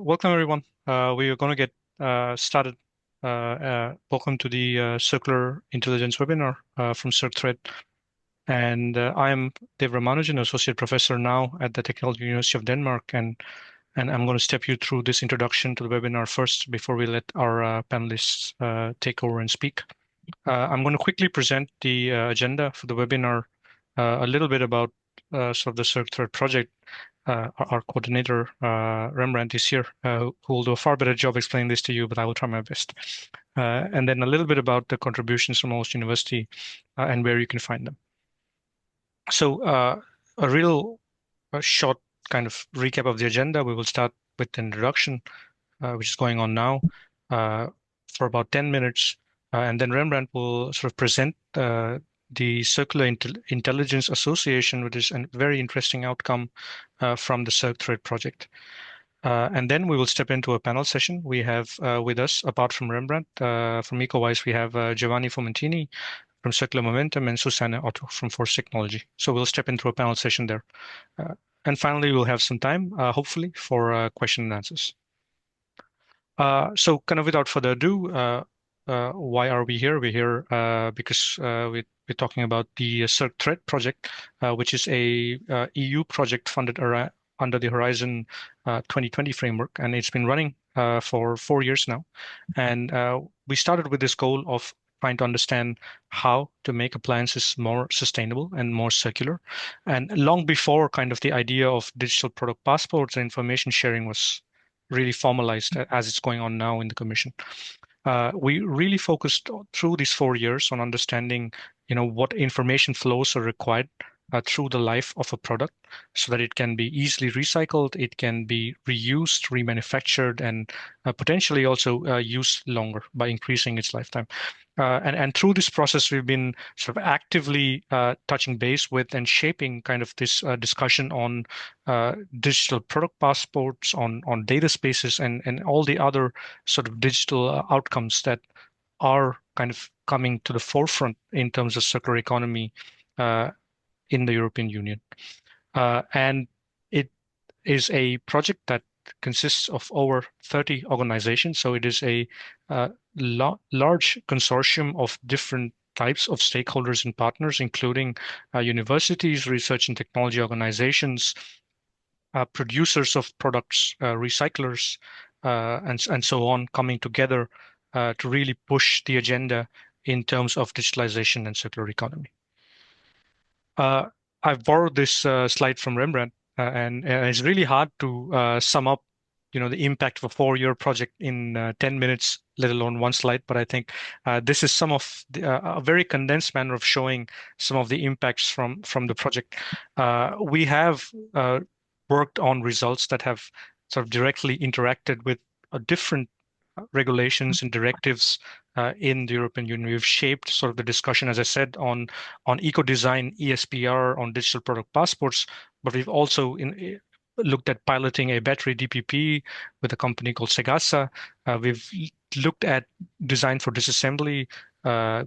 Welcome everyone. We are going to get started. Welcome to the Circular Intelligence Webinar from CircThread. And I am Devarajan, Associate Professor now at the Technical University of Denmark. And I'm going to step you through this introduction to the webinar first before we let our panelists take over and speak. I'm going to quickly present the agenda for the webinar, a little bit about sort of the CircThread project. Our coordinator, Rembrandt, is here, who will do a far better job explaining this to you, but I will try my best. And then a little bit about the contributions from Aarhus University and where you can find them. So a real short kind of recap of the agenda. We will start with the introduction, which is going on now for about 10 minutes. And then Rembrandt will sort of present the Circular Intelligence Association, which is a very interesting outcome from the CircThread project. And then we will step into a panel session. We have with us, apart from Rembrandt, from EcoWise, we have Giovanni Formentini from Circular Momentum and Susanne Otto from Force Technology. So we'll step into a panel session there. And finally, we'll have some time, hopefully, for question and answers. So kind of without further ado, why are we here? We're here because we're talking about the CircThread project, which is a EU project funded under the Horizon 2020 framework, and it's been running for 4 years now. And we started with this goal of trying to understand how to make appliances more sustainable and more circular. And long before kind of the idea of digital product passports and information sharing was really formalized as it's going on now in the Commission. We really focused through these 4 years on understanding, what information flows are required through the life of a product so that it can be easily recycled, it can be reused, remanufactured, and potentially also used longer by increasing its lifetime. And through this process, we've been sort of actively touching base with and shaping kind of this discussion on digital product passports, on data spaces, and all the other sort of digital outcomes that are kind of coming to the forefront in terms of circular economy in the European Union. And it is a project that consists of over 30 organizations. So it is a large consortium of different types of stakeholders and partners, including universities, research and technology organizations, producers of products, recyclers, and so on, coming together to really push the agenda in terms of digitalization and circular economy. I've borrowed this slide from Rembrandt, and it's really hard to sum up, the impact of a 4-year project in 10 minutes, let alone one slide. But I think this is some of a very condensed manner of showing some of the impacts from the project. We have worked on results that have sort of directly interacted with different regulations and directives in the European Union. We've shaped sort of the discussion, as I said, on eco-design, ESPR, on digital product passports, but we've also looked at piloting a battery DPP with a company called Segasa. We've looked at design for disassembly.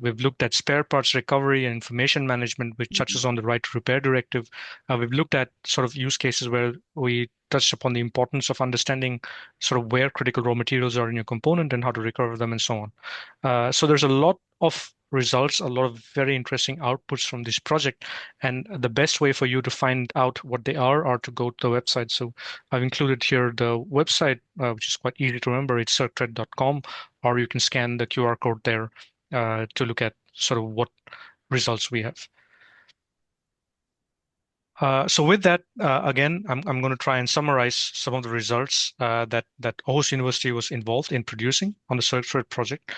We've looked at spare parts recovery and information management, which touches on the right to repair directive. We've looked at sort of use cases where we touched upon the importance of understanding sort of where critical raw materials are in your component and how to recover them and so on. So there's a lot of results, a lot of very interesting outputs from this project. And the best way for you to find out what they are to go to the website. So I've included here the website, which is quite easy to remember. It's circthread.com, or you can scan the QR code there to look at sort of what results we have. So with that, again, I'm going to try and summarize some of the results that Aarhus University was involved in producing on the CircThread project.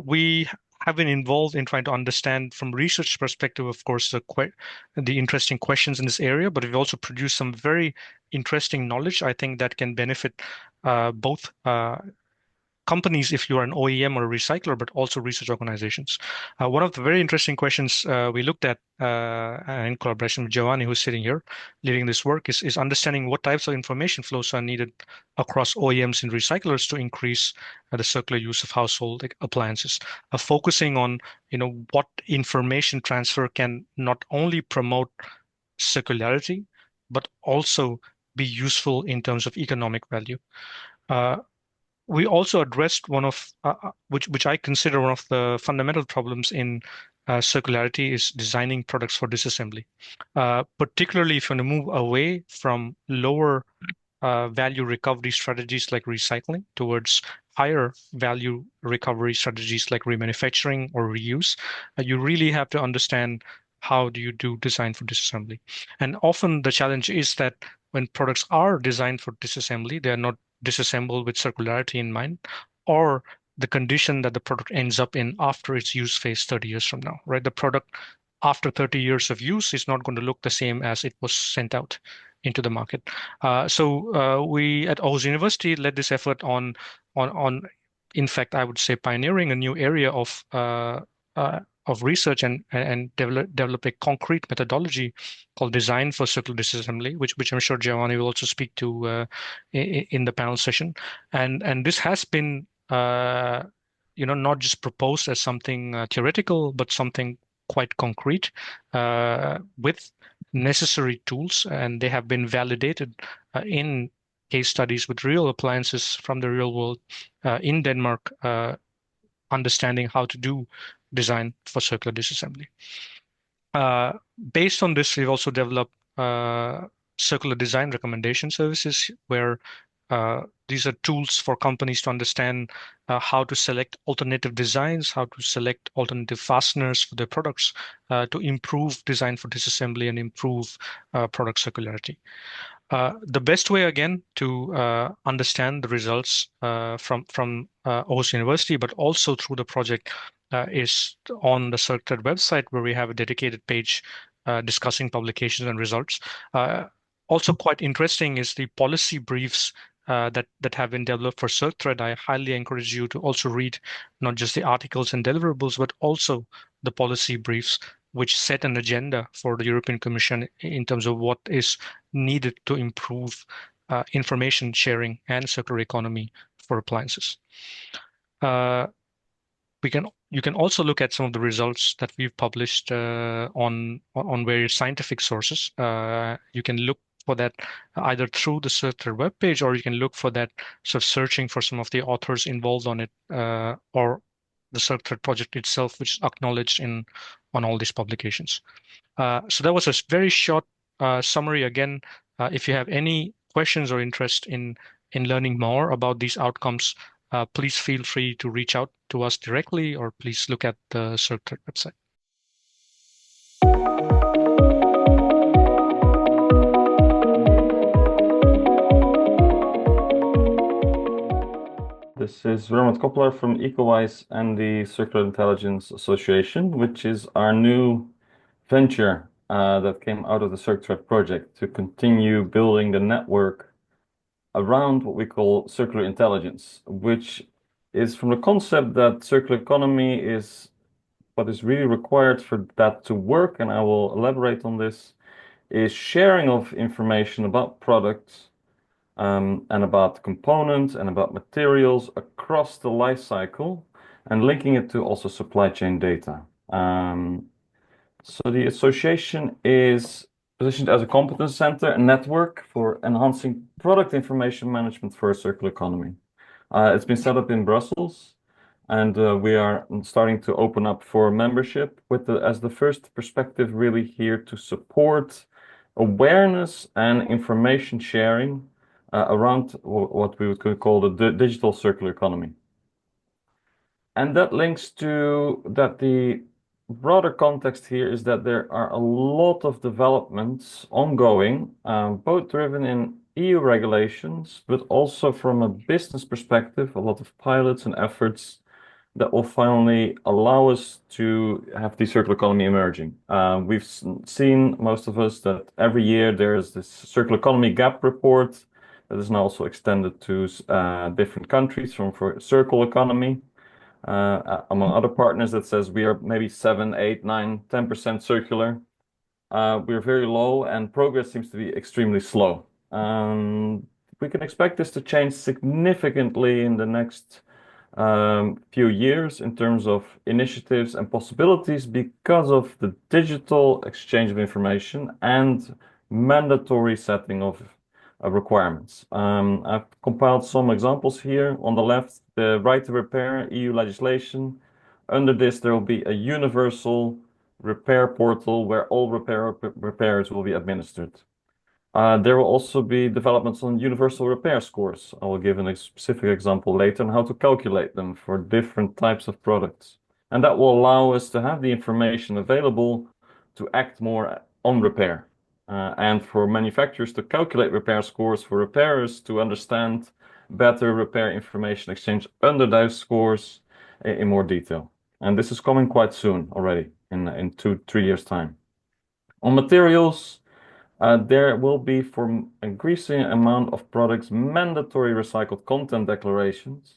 We have been involved in trying to understand from research perspective, of course, the interesting questions in this area, but we've also produced some very interesting knowledge, I think, that can benefit both companies if you're an OEM or a recycler, but also research organizations. One of the very interesting questions we looked at in collaboration with Giovanni, who's sitting here leading this work, is understanding what types of information flows are needed across OEMs and recyclers to increase the circular use of household appliances. Focusing on what information transfer can not only promote circularity, but also be useful in terms of economic value. We also addressed one of which I consider one of the fundamental problems in circularity is designing products for disassembly, particularly if you want to move away from lower value recovery strategies like recycling towards higher value recovery strategies like remanufacturing or reuse. You really have to understand how do you do design for disassembly. And often the challenge is that when products are designed for disassembly, they are not disassembled with circularity in mind, or the condition that the product ends up in after its use phase 30 years from now, right? The product after 30 years of use is not going to look the same as it was sent out into the market. So we at Aarhus University led this effort on, in fact, I would say pioneering a new area of research and develop a concrete methodology called Design for Circular Disassembly, which I'm sure Giovanni will also speak to in the panel session. And this has been not just proposed as something theoretical, but something quite concrete with necessary tools, and they have been validated in case studies with real appliances from the real world in Denmark, understanding how to do design for circular disassembly. Based on this, we've also developed circular design recommendation services where these are tools for companies to understand how to select alternative designs, how to select alternative fasteners for their products to improve design for disassembly and improve product circularity. The best way, again, to understand the results from Aarhus University, but also through the project, is on the CircThread website, where we have a dedicated page discussing publications and results. Also quite interesting is the policy briefs that have been developed for CircThread. I highly encourage you to also read not just the articles and deliverables, but also the policy briefs, which set an agenda for the European Commission in terms of what is needed to improve information sharing and circular economy for appliances. You can also look at some of the results that we've published on various scientific sources. You can look for that either through the CircThread webpage, or you can look for that sort of searching for some of the authors involved on it, or the CircThread project itself, which is acknowledged on all these publications. So that was a very short summary. Again, if you have any questions or interest in learning more about these outcomes, please feel free to reach out to us directly, or please look at the CircThread website. This is Rembrandt Koppelaar from EcoWise and the Circular Intelligence Association, which is our new venture that came out of the CircThread project to continue building the network around what we call circular intelligence, which is from the concept that circular economy is what is really required for that to work, and I will elaborate on this, is sharing of information about products and about components and about materials across the life cycle, and linking it to also supply chain data. So the association is positioned as a competence center and network for enhancing product information management for a circular economy. It's been set up in Brussels, and we are starting to open up for membership as the first perspective really here to support awareness and information sharing around what we would call the digital circular economy. And that links to that the broader context here is that there are a lot of developments ongoing, both driven in EU regulations, but also from a business perspective, a lot of pilots and efforts that will finally allow us to have the circular economy emerging. We've seen, most of us, that every year there is this circular economy gap report that is now also extended to different countries for circle economy. Among other partners, that says we are maybe 7, 8, 9, 10% circular. We're very low, and progress seems to be extremely slow. We can expect this to change significantly in the next few years in terms of initiatives and possibilities because of the digital exchange of information and mandatory setting of requirements. I've compiled some examples here. On the left, the right to repair EU legislation. Under this, there will be a universal repair portal where all repairs will be administered. There will also be developments on universal repair scores. I will give a specific example later on how to calculate them for different types of products. And that will allow us to have the information available to act more on repair. And for manufacturers to calculate repair scores, for repairers to understand better repair information exchange under those scores in more detail. And this is coming quite soon already in 2-3 years' time. On materials, there will be for an increasing amount of products mandatory recycled content declarations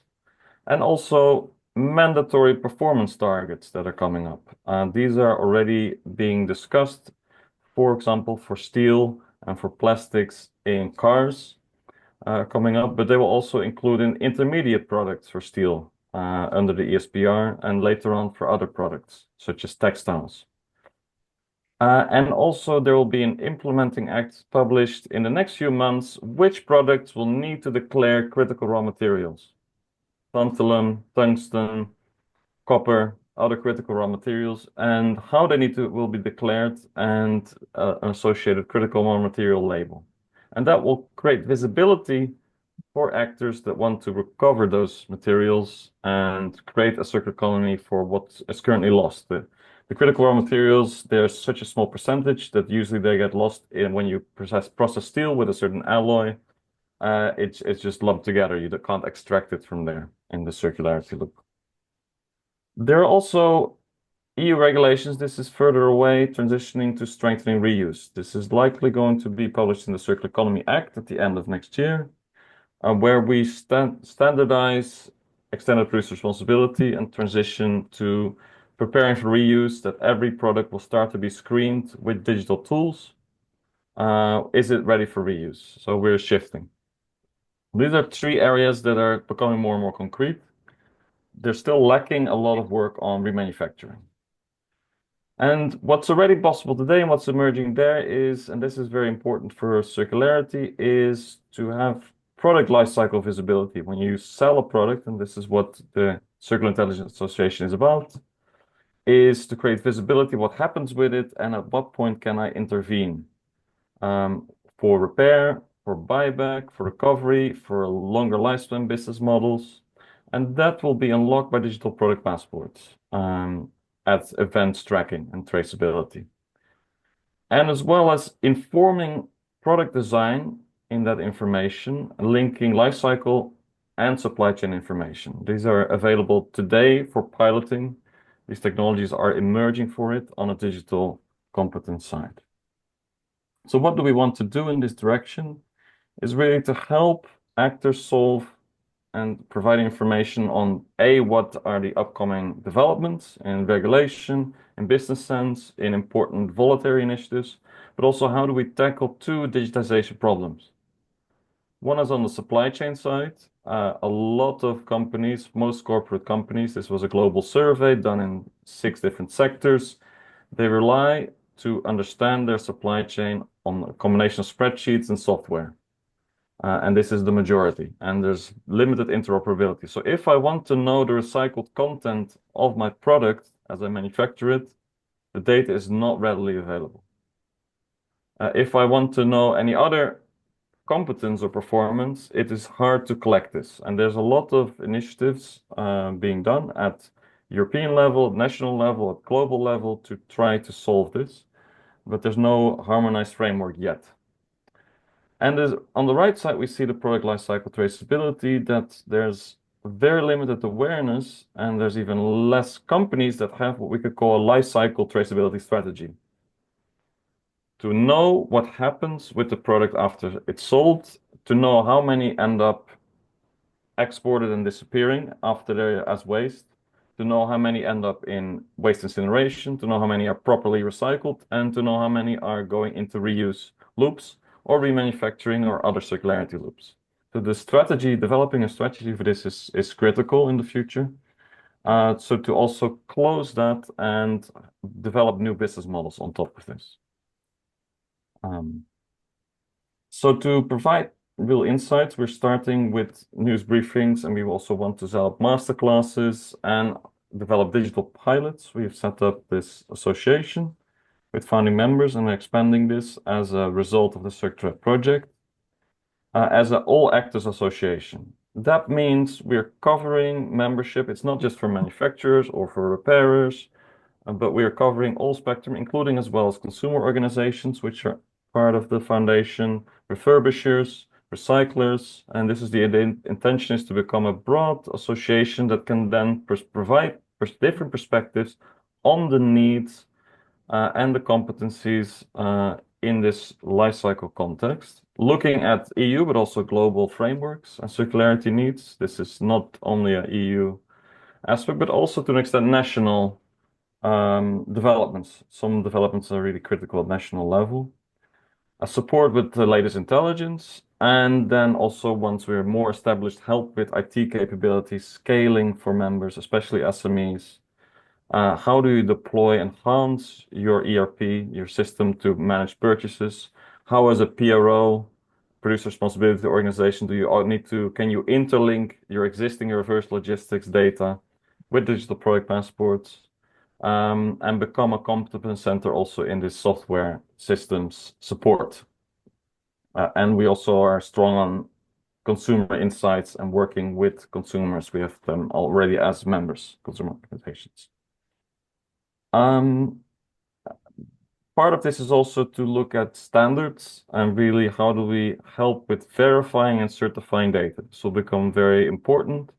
and also mandatory performance targets that are coming up. These are already being discussed, for example, for steel and for plastics in cars coming up, but they will also include an intermediate products for steel under the ESPR and later on for other products such as textiles. And also there will be an implementing act published in the next few months, which products will need to declare critical raw materials. Tantalum, tungsten, copper, other critical raw materials, and how they will be declared and an associated critical raw material label. And that will create visibility for actors that want to recover those materials and create a circular economy for what is currently lost. The critical raw materials, there's such a small percentage that usually they get lost when you process steel with a certain alloy. It's just lumped together. You can't extract it from there in the circularity loop. There are also EU regulations. This is further away, transitioning to strengthening reuse. This is likely going to be published in the Circular Economy Act at the end of next year, where we standardize extended producer responsibility and transition to preparing for reuse, that every product will start to be screened with digital tools. Is it ready for reuse? So we're shifting. These are 3 areas that are becoming more and more concrete. They're still lacking a lot of work on remanufacturing. And what's already possible today and what's emerging there is, and this is very important for circularity, is to have product lifecycle visibility. When you sell a product, and this is what the Circular Intelligence Association is about, is to create visibility, what happens with it, and at what point can I intervene for repair, for buyback, for recovery, for longer lifespan business models. And that will be unlocked by digital product passports at events tracking and traceability. And as well as informing product design in that information, linking lifecycle and supply chain information. These are available today for piloting. These technologies are emerging for it on a digital competence side. So what do we want to do in this direction? Is really to help actors solve and provide information on what are the upcoming developments in regulation, in business sense, in important voluntary initiatives, but also how do we tackle 2 digitization problems. One is on the supply chain side. A lot of companies, most corporate companies, this was a global survey done in 6 different sectors. They rely to understand their supply chain on a combination of spreadsheets and software. And this is the majority, and there's limited interoperability. So if I want to know the recycled content of my product as I manufacture it, the data is not readily available. If I want to know any other competence or performance, it is hard to collect this. And there's a lot of initiatives being done at European level, national level, at global level to try to solve this, but there's no harmonized framework yet. And on the right side, we see the product lifecycle traceability, that there's very limited awareness, and there's even less companies that have what we could call a lifecycle traceability strategy. To know what happens with the product after it's sold, to know how many end up exported and disappearing after they're as waste, to know how many end up in waste incineration, to know how many are properly recycled, and to know how many are going into reuse loops or remanufacturing or other circularity loops. So the strategy, developing a strategy for this is critical in the future. So to also close that and develop new business models on top of this. So to provide real insights. We're starting with news briefings, and we also want to develop masterclasses and develop digital pilots. We've set up this association with founding members and expanding this as a result of the CircThread project as an all actors association. That means we're covering membership. It's not just for manufacturers or for repairers, but we are covering all spectrum, including as well as consumer organizations, which are part of the foundation, refurbishers, recyclers, and this is the intention is to become a broad association that can then provide different perspectives on the needs and the competencies in this life cycle context, looking at EU but also global frameworks and circularity needs. This is not only an EU aspect, but also to an extent national developments. Some developments are really critical at national level. Support with the latest intelligence, and then also once we're more established, help with IT capabilities, scaling for members, especially SMEs. How do you deploy, enhance your ERP, your system to manage purchases? How as a PRO, producer responsibility organization, do you need to, can you interlink your existing reverse logistics data with digital product passports? And become a competence center also in this software systems support. And we also are strong on consumer insights and working with consumers. We have them already as members, consumer organizations. Part of this is also to look at standards and really how do we help with verifying and certifying data. This will become very important.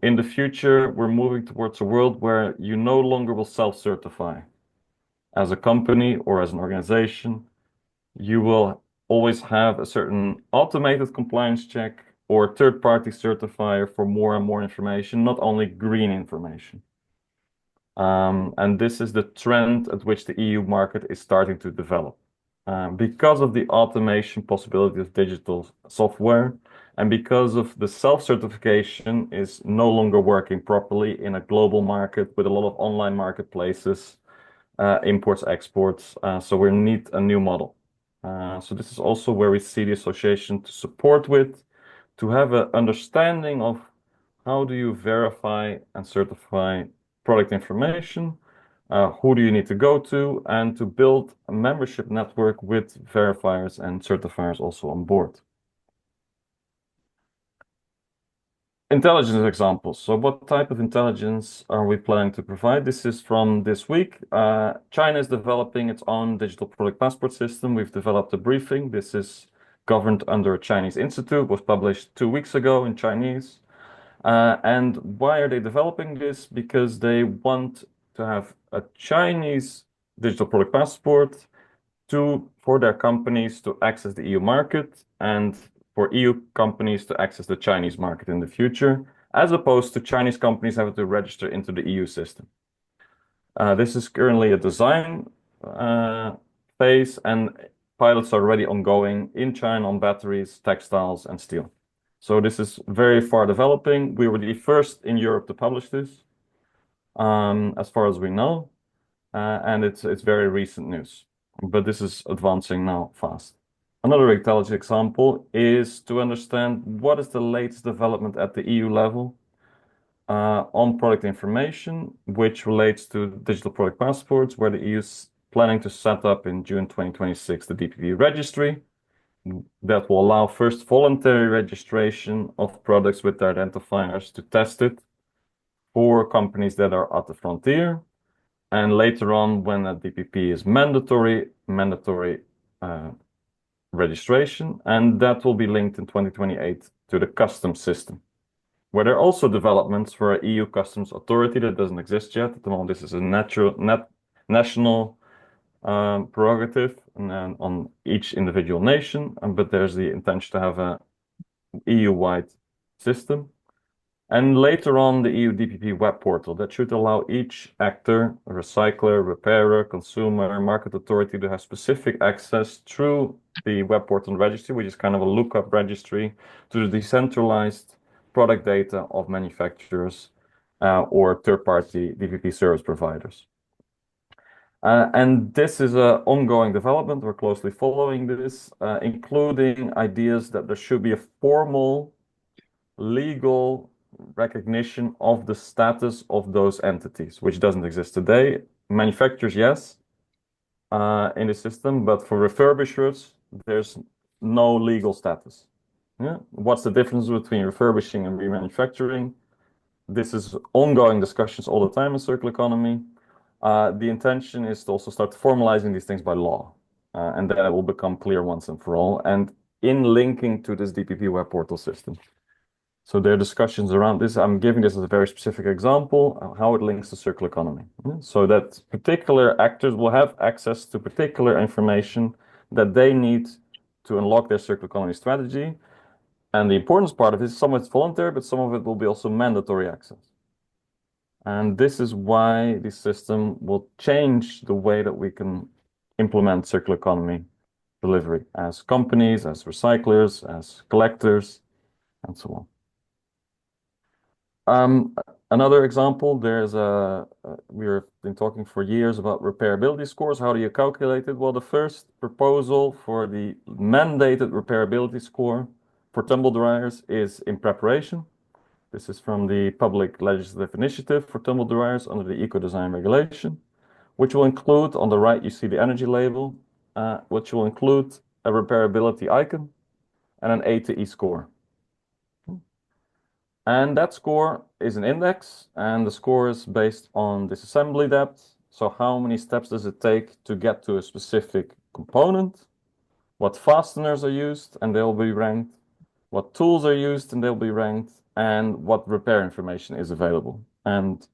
In the future, we're moving towards a world where you no longer will self-certify. As a company or as an organization, you will always have a certain automated compliance check or third-party certifier for more and more information, not only green information. And this is the trend at which the EU market is starting to develop. Because of the automation possibility of digital software, and because of the self-certification is no longer working properly in a global market with a lot of online marketplaces, imports, exports. So we need a new model. So this is also where we see the association to support with, to have an understanding of how do you verify and certify product information, who do you need to go to, and to build a membership network with verifiers and certifiers also on board. Intelligence examples. So what type of intelligence are we planning to provide? This is from this week. China is developing its own digital product passport system. We've developed a briefing. This is governed under a Chinese institute, was published 2 weeks ago in Chinese. And why are they developing this? Because they want to have a Chinese digital product passport for their companies to access the EU market and for EU companies to access the Chinese market in the future, as opposed to Chinese companies having to register into the EU system. This is currently a design phase, and pilots are already ongoing in China on batteries, textiles, and steel. So this is very far developing. We were the first in Europe to publish this, as far as we know, and it's very recent news. But this is advancing now fast. Another intelligent example is to understand what is the latest development at the EU level on product information, which relates to digital product passports, where the EU is planning to set up in June 2026 the DPP registry that will allow first voluntary registration of products with their identifiers to test it for companies that are at the frontier. And later on, when a DPP is mandatory registration, and that will be linked in 2028 to the customs system, where there are also developments for an EU customs authority that doesn't exist yet. At the moment, this is a national prerogative and on each individual nation, but there's the intention to have a EU-wide system. And later on, the EU DPP web portal that should allow each actor, a recycler, repairer, consumer, market authority to have specific access through the web portal registry, which is kind of a lookup registry, to the decentralized product data of manufacturers or third-party DPP service providers. And this is an ongoing development. We're closely following this, including ideas that there should be a formal legal recognition of the status of those entities, which doesn't exist today. Manufacturers, yes, in the system, but for refurbishers, there's no legal status. Yeah. What's the difference between refurbishing and remanufacturing? This is ongoing discussions all the time in circular economy. The intention is to also start formalizing these things by law, and then it will become clear once and for all, and in linking to this DPP web portal system. So there are discussions around this. I'm giving this as a very specific example of how it links to circular economy. So that particular actors will have access to particular information that they need to unlock their circular economy strategy. And the importance part of it is some of it's voluntary, but some of it will be also mandatory access. And this is why this system will change the way that we can implement circular economy delivery as companies, as recyclers, as collectors, and so on. Another example, we've been talking for years about repairability scores. How do you calculate it? Well, the first proposal for the mandated repairability score for tumble dryers is in preparation. This is from the Public Legislative Initiative for tumble dryers under the Eco Design Regulation, which will include, on the right, you see the energy label, which will include a repairability icon and an A to E score. And that score is an index, and the score is based on disassembly depth. So how many steps does it take to get to a specific component? What fasteners are used, and they'll be ranked. What tools are used, and they'll be ranked. And what repair information is available. And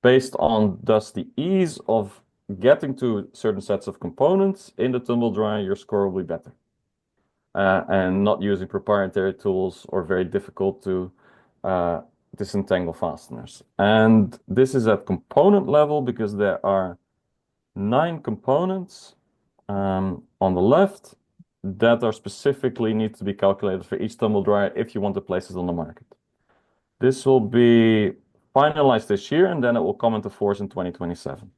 based on thus the ease of getting to certain sets of components in the tumble dryer, your score will be better. And not using proprietary tools or very difficult to disentangle fasteners. And this is at component level because there are 9 components on the left that are specifically need to be calculated for each tumble dryer if you want to place it on the market. This will be finalized this year, and then it will come into force in 2027.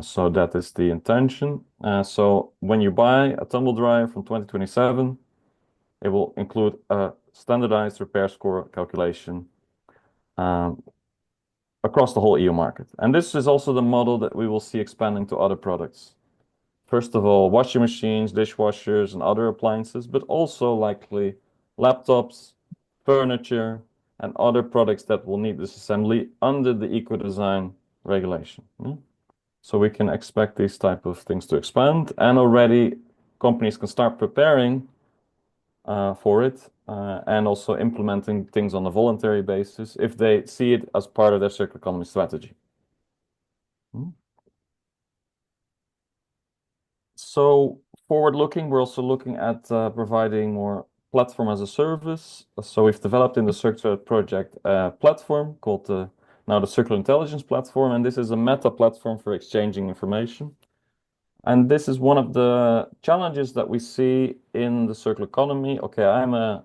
So that is the intention. So when you buy a tumble dryer from 2027, it will include a standardized repair score calculation across the whole EU market. And this is also the model that we will see expanding to other products. First of all, washing machines, dishwashers, and other appliances, but also likely laptops, furniture, and other products that will need this assembly under the eco design regulation. So we can expect these type of things to expand, and already companies can start preparing for it and also implementing things on a voluntary basis if they see it as part of their circular economy strategy. So forward looking, we're also looking at providing more platform as a service. So we've developed in the CircThread project a platform called now the Circular Intelligence Platform, and this is a meta platform for exchanging information. And this is one of the challenges that we see in the circular economy. Okay, I'm a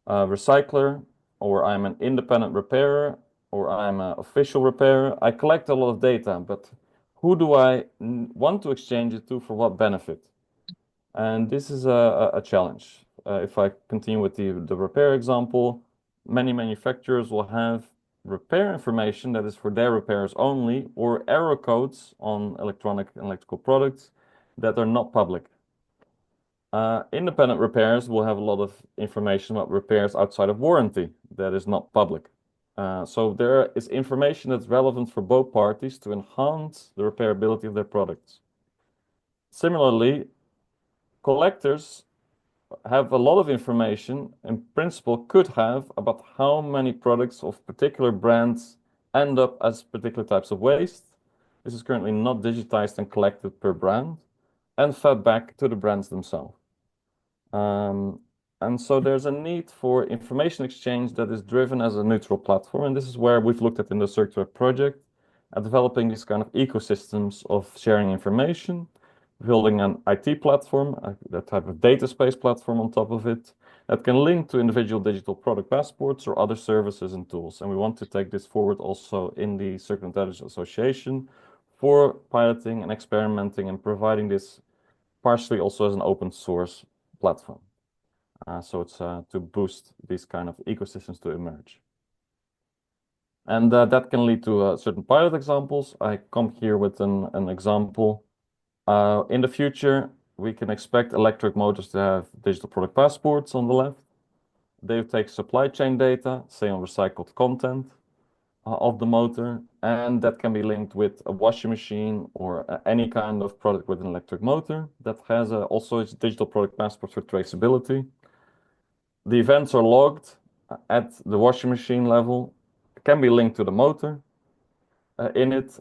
recycler, or I'm an independent repairer, or I'm an official repairer. I collect a lot of data, but who do I want to exchange it to for what benefit? And this is a challenge. If I continue with the repair example, many manufacturers will have repair information that is for their repairs only, or error codes on electronic and electrical products that are not public. Independent repairs will have a lot of information about repairs outside of warranty that is not public. So there is information that's relevant for both parties to enhance the repairability of their products. Similarly, collectors have a lot of information, in principle could have, about how many products of particular brands end up as particular types of waste. This is currently not digitized and collected per brand and fed back to the brands themselves. And so there's a need for information exchange that is driven as a neutral platform. And this is where we've looked at in the CircThread project at developing these kind of ecosystems of sharing information, building an IT platform, that type of data space platform on top of it, that can link to individual digital product passports or other services and tools. And we want to take this forward also in the Circular Intelligence Association for piloting and experimenting and providing this partially also as an open source platform. So it's to boost these kind of ecosystems to emerge. And that can lead to certain pilot examples. I come here with an example. In the future, we can expect electric motors to have digital product passports on the left. They take supply chain data, say on recycled content of the motor, and that can be linked with a washing machine or any kind of product with an electric motor that has also its digital product passport for traceability. The events are logged at the washing machine level, can be linked to the motor. In it,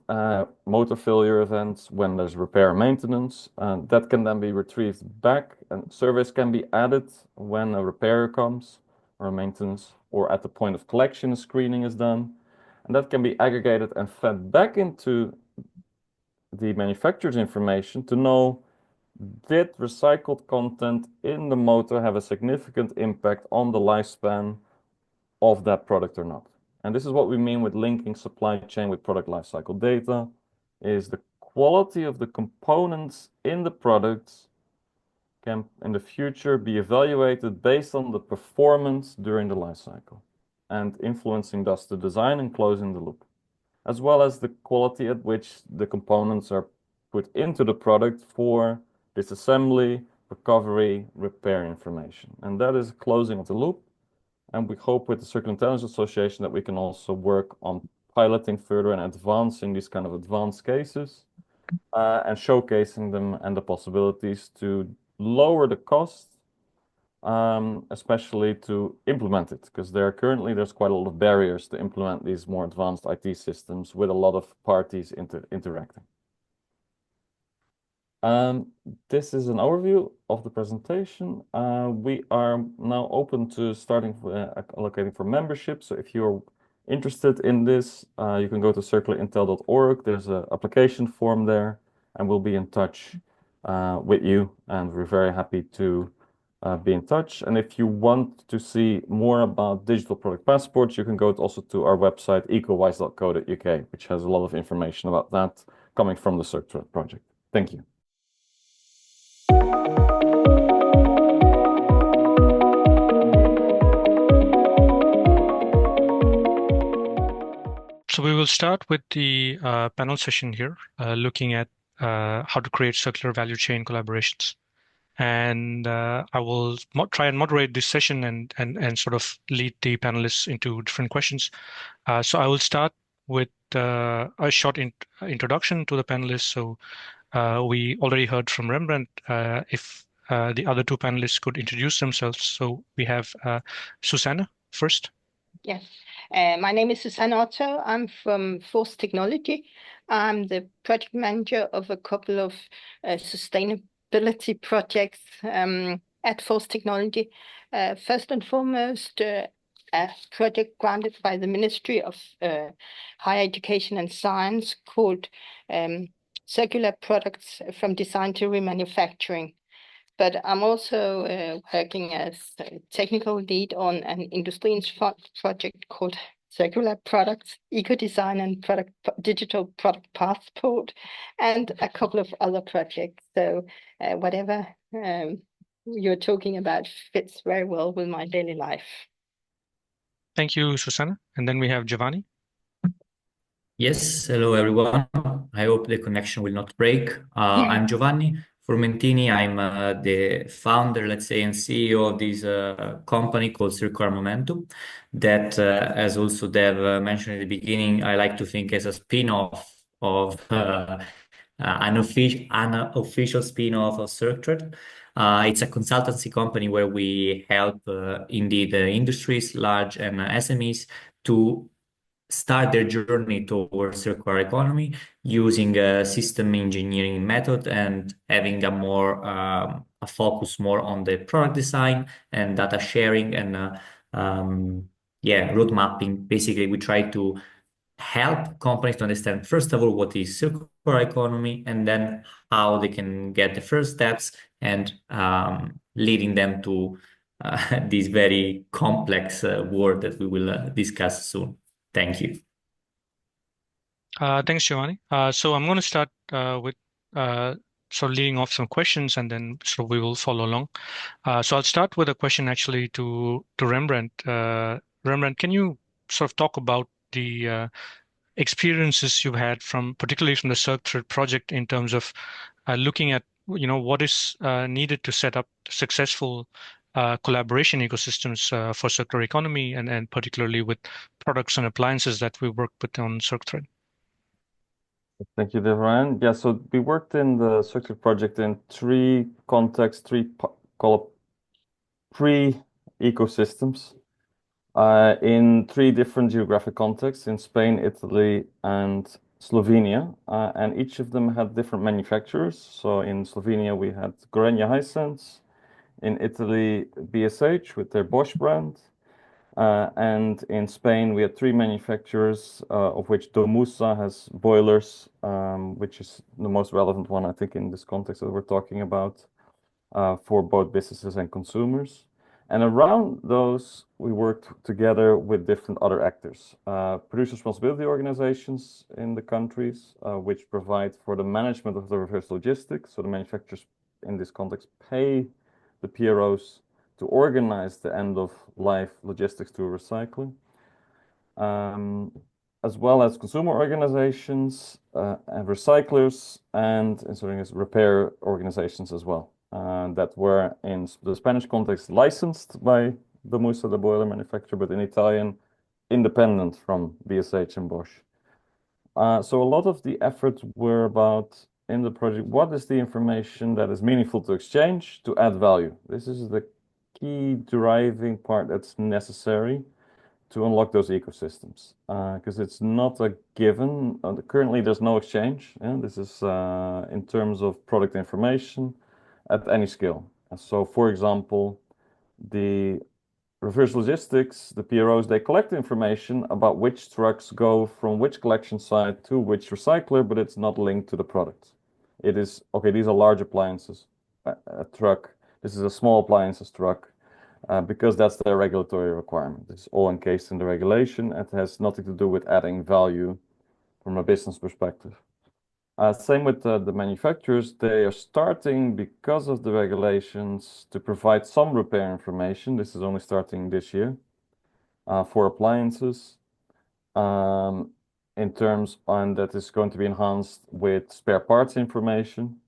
motor failure events when there's repair and maintenance, that can then be retrieved back, and surveys can be added when a repair comes or a maintenance, or at the point of collection, a screening is done. And that can be aggregated and fed back into the manufacturer's information to know, did recycled content in the motor have a significant impact on the lifespan of that product or not? And this is what we mean with linking supply chain with product lifecycle data, is the quality of the components in the products can in the future be evaluated based on the performance during the life cycle and influencing thus the design and closing the loop, as well as the quality at which the components are put into the product for disassembly, recovery, repair information. And that is closing of the loop. And we hope with the Circular Intelligence Association that we can also work on piloting further and advancing these kind of advanced cases and showcasing them and the possibilities to lower the cost, especially to implement it, because there's quite a lot of barriers to implement these more advanced IT systems with a lot of parties interacting. This is an overview of the presentation. We are now open to starting allocating for membership. So if you're interested in this, you can go to circularintel.org. There's an application form there, and we'll be in touch with you. And we're very happy to be in touch. And if you want to see more about digital product passports, you can go also to our website, ecowise.co.uk, which has a lot of information about that coming from the CircThread project. Thank you. So we will start with the panel session here, looking at how to create circular value chain collaborations. And I will try and moderate this session and sort of lead the panelists into different questions. So I will start with a short introduction to the panelists. So we already heard from Rembrandt. If the other two panelists could introduce themselves. So we have Susanne first. Yes, my name is Susanne Otto. I'm from Force Technology. I'm the project manager of a couple of sustainability projects at Force Technology. First and foremost, a project granted by the Ministry of Higher Education and Science called Circular Products from Design to Remanufacturing. But I'm also working as a technical lead on an Industriens project called Circular Products, Eco-Design and Digital Product Passport, and a couple of other projects. So whatever you're talking about fits very well with my daily life. Thank you, Susanne. And then we have Giovanni. Yes, hello everyone. I hope the connection will not break. I'm Giovanni Formentini. I'm the founder, let's say, and CEO of this company called Circular Momentum that, as also Dev mentioned at the beginning, I like to think as a spin-off of an official spin-off of CircThread. It's a consultancy company where we help indeed industries, large and SMEs, to start their journey towards circular economy using a system engineering method and having a more a focus more on the product design and data sharing and road mapping. Basically, we try to help companies to understand, first of all, what is circular economy, and then how they can get the first steps and leading them to this very complex world that we will discuss soon. Thank you. Thanks, Giovanni. So I'm going to start with sort of leading off some questions, and then so we will follow along. So I'll start with a question actually to Rembrandt. Rembrandt, can you sort of talk about the experiences you've had from, particularly from the CircThread project, in terms of looking at what is needed to set up successful collaboration ecosystems for circular economy, and particularly with products and appliances that we work with on CircThread. Thank you, Devarajan. Yeah, so we worked in the CircThread project in three contexts, call it pre-ecosystems, in three different geographic contexts in Spain, Italy, and Slovenia. And each of them had different manufacturers. So in Slovenia, we had Gorenje Hisense. In Italy, BSH with their Bosch brand. And in Spain, we had three manufacturers, of which Domusa has boilers, which is the most relevant one, I think, in this context that we're talking about, for both businesses and consumers. And around those, we worked together with different other actors, producer responsibility organizations in the countries, which provide for the management of the reverse logistics. So the manufacturers in this context pay the PROs to organize the end-of-life logistics to recycling, as well as consumer organizations, and recyclers, and repair organizations as well, that were in the Spanish context licensed by Domusa, the boiler manufacturer, but in Italian, independent from BSH and Bosch. So a lot of the efforts were about, in the project, what is the information that is meaningful to exchange to add value? This is the key driving part that's necessary to unlock those ecosystems, because it's not a given. Currently, there's no exchange. This is in terms of product information at any scale. So, for example, the reverse logistics, the PROs, they collect information about which trucks go from which collection site to which recycler, but it's not linked to the product. It is, okay, these are large appliances, a truck. This is a small appliances truck, because that's their regulatory requirement. It's all encased in the regulation. It has nothing to do with adding value from a business perspective. Same with the manufacturers. They are starting, because of the regulations, to provide some repair information. This is only starting this year, for appliances, in terms on that is going to be enhanced with spare parts information.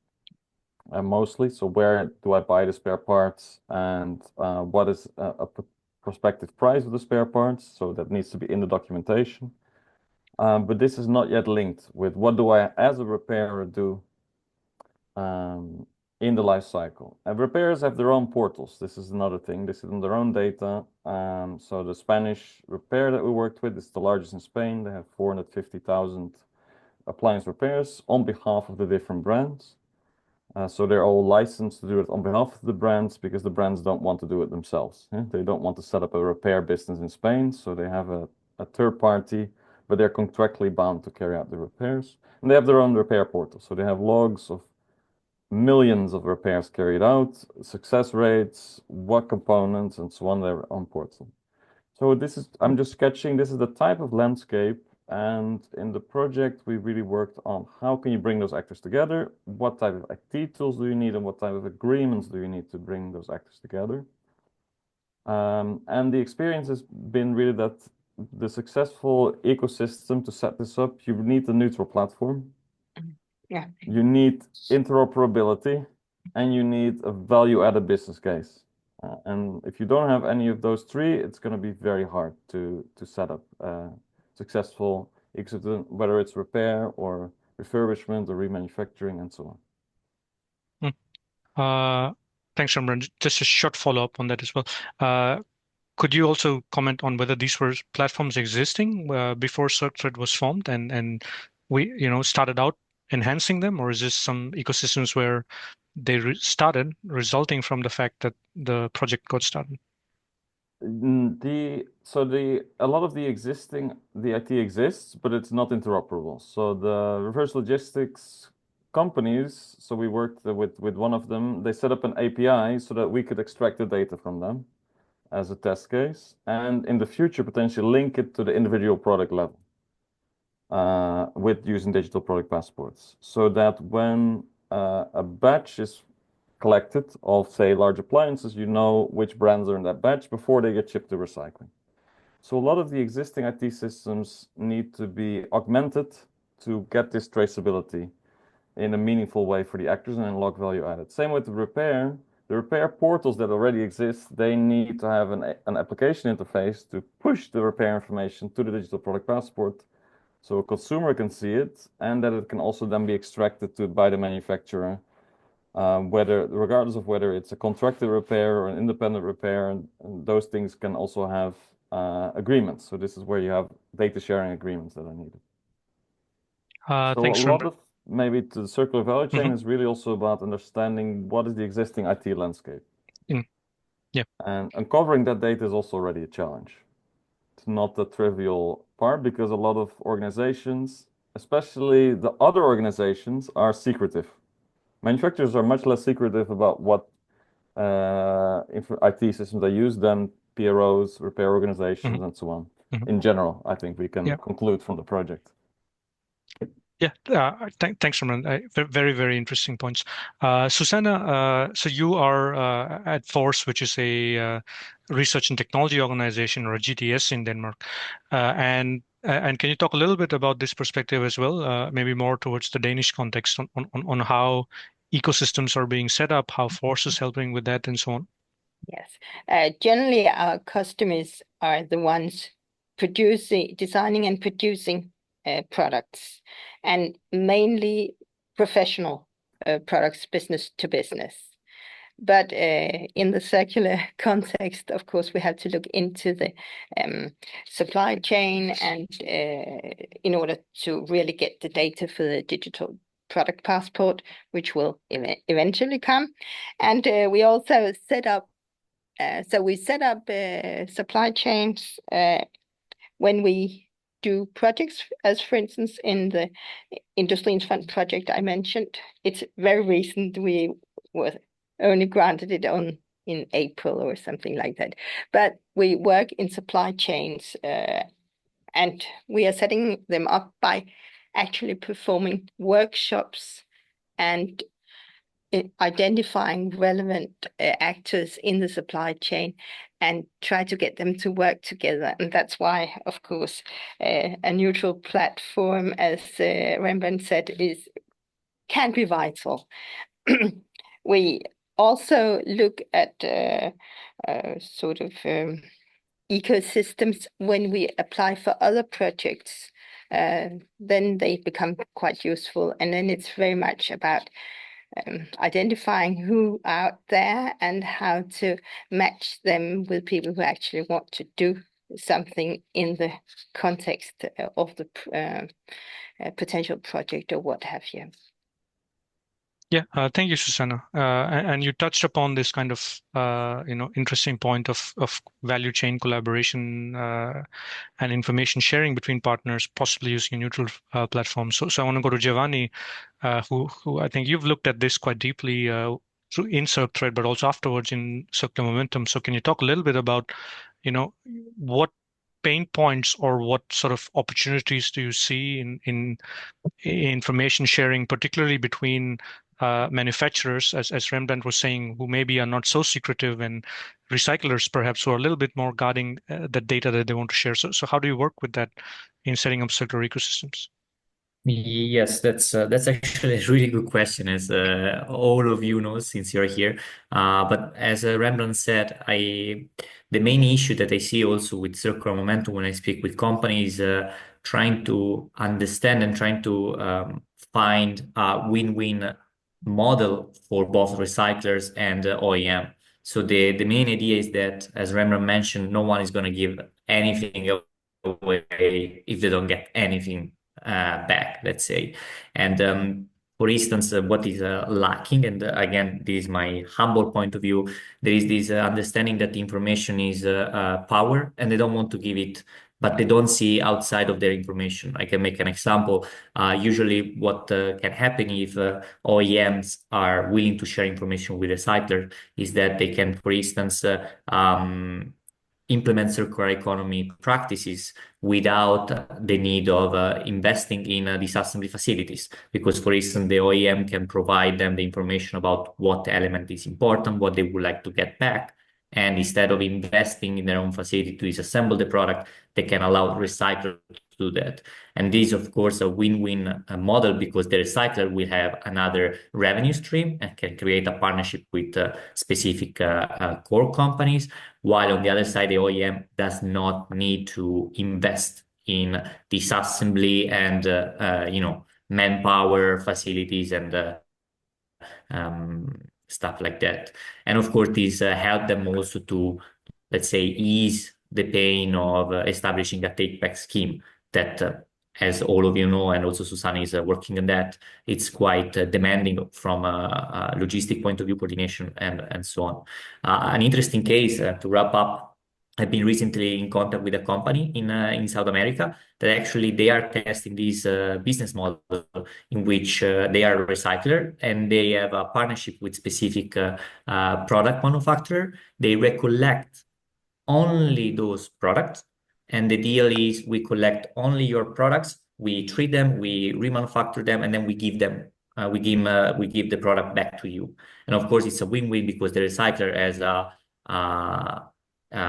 Mostly. So where do I buy the spare parts, and what is a prospective price of the spare parts? So that needs to be in the documentation. But this is not yet linked with what do I, as a repairer, do in the life cycle. And repairers have their own portals. This is another thing. This is on their own data. So the Spanish repair that we worked with is the largest in Spain. They have 450,000 appliance repairs on behalf of the different brands. So they're all licensed to do it on behalf of the brands, because the brands don't want to do it themselves. They don't want to set up a repair business in Spain, so they have a third party, but they're contractually bound to carry out the repairs. And they have their own repair portal, so they have logs of millions of repairs carried out, success rates, what components, and so on, their own portal. So this is, I'm just sketching, this is the type of landscape. And in the project, we really worked on how can you bring those actors together? What type of IT tools do you need, and what type of agreements do you need to bring those actors together? And the experience has been really that the successful ecosystem, to set this up, you need a neutral platform. Yeah. You need interoperability, and you need a value-added business case. And if you don't have any of those three, it's going to be very hard to set up successful ecosystem, whether it's repair or refurbishment or remanufacturing and so on. Thanks, Rembrandt. Just a short follow-up on that as well. Could you also comment on whether these were platforms existing before CircThread was formed, and we started out enhancing them, or is this some ecosystems where they started resulting from the fact that the project got started? A lot of the IT exists, but it's not interoperable. So the reverse logistics companies, so we worked with one of them, they set up an API so that we could extract the data from them as a test case, and in the future potentially link it to the individual product level. with using digital product passports, so that when a batch is collected of, say, large appliances, you know which brands are in that batch before they get shipped to recycling. So a lot of the existing IT systems need to be augmented to get this traceability in a meaningful way for the actors and unlock value added. Same with the repair. The repair portals that already exist, they need to have an application interface to push the repair information to the digital product passport so a consumer can see it, and that it can also then be extracted by the manufacturer, regardless of whether it's a contracted repair or an independent repair, and those things can also have agreements. So this is where you have data sharing agreements that are needed. So Thanks, a lot Rembrandt. of maybe the circular value chain is really also about understanding what is the existing IT landscape. Yeah. And uncovering that data is also already a challenge. It's not a trivial part because a lot of organizations, especially the other organizations, are secretive. Manufacturers are much less secretive about what IT systems they use than PROs, repair organizations, and so on. In general, I think we can conclude from the project. Yeah, thanks, Rembrandt. Very, very interesting points. Susanne, so you are at FORCE, which is a research and technology organization, or a GTS in Denmark. And can you talk a little bit about this perspective as well, maybe more towards the Danish context on how ecosystems are being set up, how FORCE is helping with that, and so on? Yes. Generally, our customers are the ones designing and producing products, and mainly professional products, business to business. But in the circular context, of course, we have to look into the supply chain, and in order to really get the data for the digital product passport, which will eventually come. And we also set up, supply chains when we do projects, as for instance in the Industriens project I mentioned. It's very recent. We were only granted it in April or something like that. But we work in supply chains, and we are setting them up by actually performing workshops and identifying relevant actors in the supply chain and try to get them to work together. And that's why, of course, a neutral platform, as Rembrandt said, can be vital. We also look at ecosystems when we apply for other projects. Then they become quite useful, and then it's very much about identifying who out there and how to match them with people who actually want to do something in the context of the potential project or what have you. Yeah, thank you, Susanne. And you touched upon this kind of interesting point of value chain collaboration and information sharing between partners, possibly using a neutral platform. So I want to go to Giovanni, who I think you've looked at this quite deeply in CircThread, but also afterwards in Circular Momentum. So can you talk a little bit about, what pain points or what sort of opportunities do you see in information sharing, particularly between manufacturers, as Rembrandt was saying, who maybe are not so secretive, and recyclers perhaps who are a little bit more guarding the data that they want to share. So how do you work with that in setting up circular ecosystems? Yes, that's actually a really good question, as all of you know, since you're here. But as Rembrandt said, the main issue that I see also with circular momentum when I speak with companies, trying to understand and trying to find a win-win model for both recyclers and OEM. So the main idea is that, as Rembrandt mentioned, no one is going to give anything away if they don't get anything back, let's say. And for instance, what is lacking, and again, this is my humble point of view, there is this understanding that the information is power, and they don't want to give it, but they don't see outside of their information. I can make an example. Usually what can happen if OEMs are willing to share information with recyclers is that they can, for instance, implement circular economy practices without the need of investing in disassembly facilities. Because, for instance, the OEM can provide them the information about what element is important, what they would like to get back. And instead of investing in their own facility to disassemble the product, they can allow the recycler to do that. And this is, of course, a win-win model, because the recycler will have another revenue stream and can create a partnership with specific core companies, while on the other side, the OEM does not need to invest in disassembly and manpower, facilities, and stuff like that. And of course, this help them also to, let's say, ease the pain of establishing a take-back scheme that, as all of you know, and also Susanne is working on that, it's quite demanding from a logistic point of view, coordination, and so on. An interesting case to wrap up. I've been recently in contact with a company in South America that actually they are testing this business model in which they are a recycler and they have a partnership with specific product manufacturer. They recollect only those products, and the deal is we collect only your products, we treat them, we remanufacture them, and then we give them we give the product back to you. And of course, it's a win-win because the recycler has a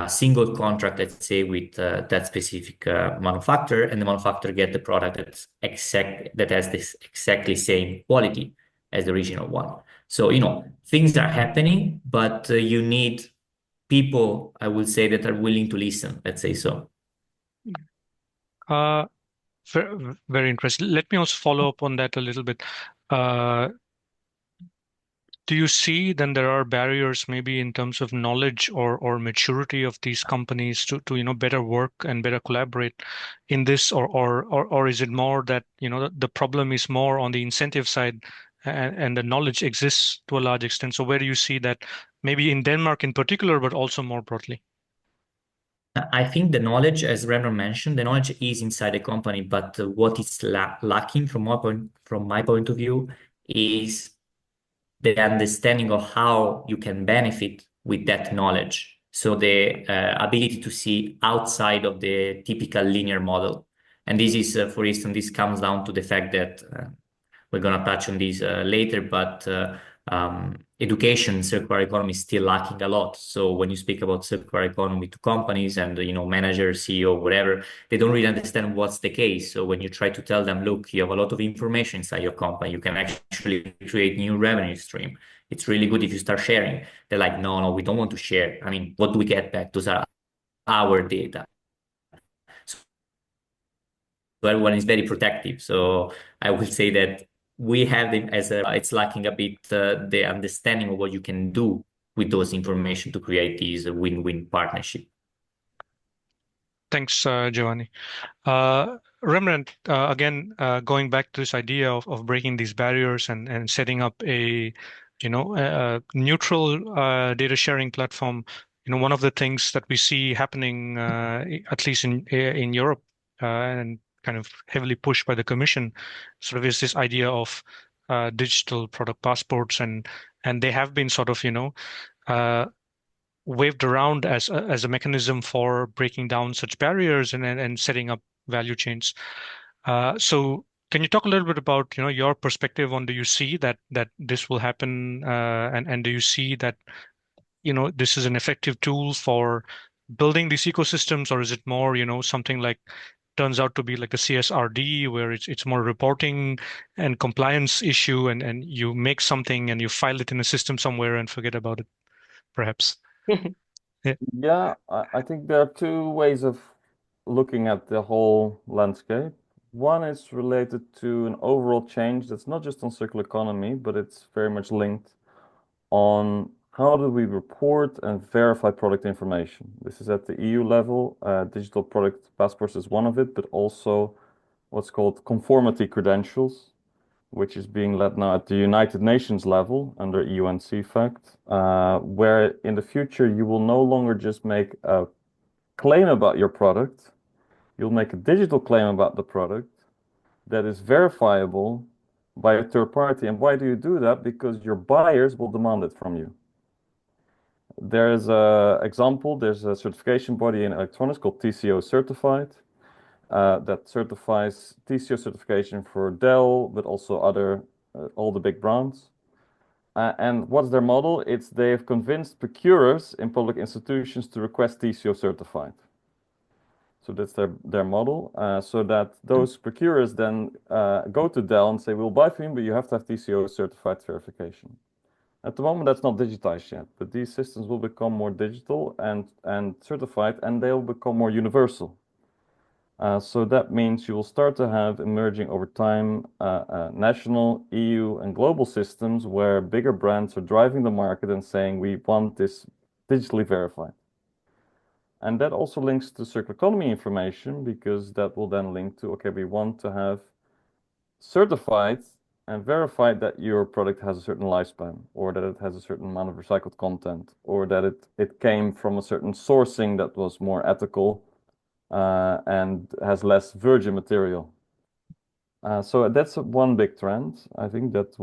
single contract, let's say, with that specific manufacturer, and the manufacturer get the product that has this exactly same quality as the original one. So, things are happening, but you need people, I would say, that are willing to listen, let's say so. Very interesting. Let me also follow up on that a little bit. Do you see then there are barriers maybe in terms of knowledge or maturity of these companies to better work and better collaborate in this, or is it more that the problem is more on the incentive side and the knowledge exists to a large extent? So where do you see that maybe in Denmark in particular, but also more broadly? I think the knowledge, as Rembrandt mentioned, the knowledge is inside the company, but what is lacking from my point of view is the understanding of how you can benefit with that knowledge. So the ability to see outside of the typical linear model. And this is, for instance, this comes down to the fact that we're going to touch on this later, but education in circular economy is still lacking a lot. So when you speak about circular economy to companies and manager, CEO, whatever, they don't really understand what's the case. So when you try to tell them, look, you have a lot of information inside your company, you can actually create new revenue stream. It's really good if you start sharing. They're like, no, we don't want to share. I mean, what do we get back? Those are our data. So everyone is very protective. So I would say that we have them it's lacking a bit the understanding of what you can do with those information to create these win-win partnership. Thanks, Giovanni. Rembrandt, again, going back to this idea of breaking these barriers and setting up a neutral data sharing platform. One of the things that we see happening, at least in Europe, and kind of heavily pushed by the Commission, sort of is this idea of digital product passports, and they have been sort of waved around as a mechanism for breaking down such barriers and setting up value chains. So can you talk a little bit about your perspective on, do you see that this will happen, and do you see that this is an effective tool for building these ecosystems, or is it more something like turns out to be like a CSRD where it's more reporting and compliance issue, and you make something and you file it in a system somewhere and forget about it, perhaps? Yeah, I think there are two ways of looking at the whole landscape. One is related to an overall change that's not just on circular economy, but it's very much linked on how do we report and verify product information. This is at the EU level. Digital product passports is one of it, but also what's called conformity credentials, which is being led now at the United Nations level under UN-CFACT, where in the future you will no longer just make a claim about your product, you'll make a digital claim about the product that is verifiable by a third party. And why do you do that? Because your buyers will demand it from you. There's a example, there's a certification body in electronics called TCO Certified that certifies TCO certification for Dell, but also other, all the big brands. And what's their model? It's they've convinced procurers in public institutions to request TCO certified. So that's their model, so that those procurers then go to Dell and say, we'll buy from you, but you have to have TCO certified verification. At the moment, that's not digitized yet, but these systems will become more digital and certified, and they'll become more universal. So that means you will start to have emerging over time national, EU, and global systems where bigger brands are driving the market and saying, we want this digitally verified. And that also links to circular economy information, because that will then link to, okay, we want to have certified and verified that your product has a certain lifespan, or that it has a certain amount of recycled content, or that it came from a certain sourcing that was more ethical and has less virgin material. So that's one big trend. I think that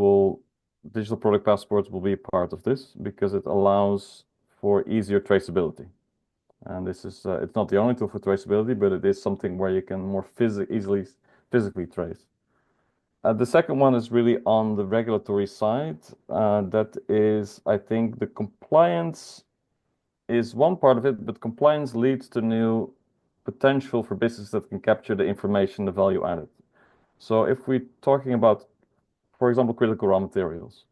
digital product passports will be part of this, because it allows for easier traceability. And this is, it's not the only tool for traceability, but it is something where you can more easily physically trace. The second one is really on the regulatory side. That is, I think the compliance is one part of it, but compliance leads to new potential for businesses that can capture the information, the value added. So if we're talking about, for example, critical raw materials,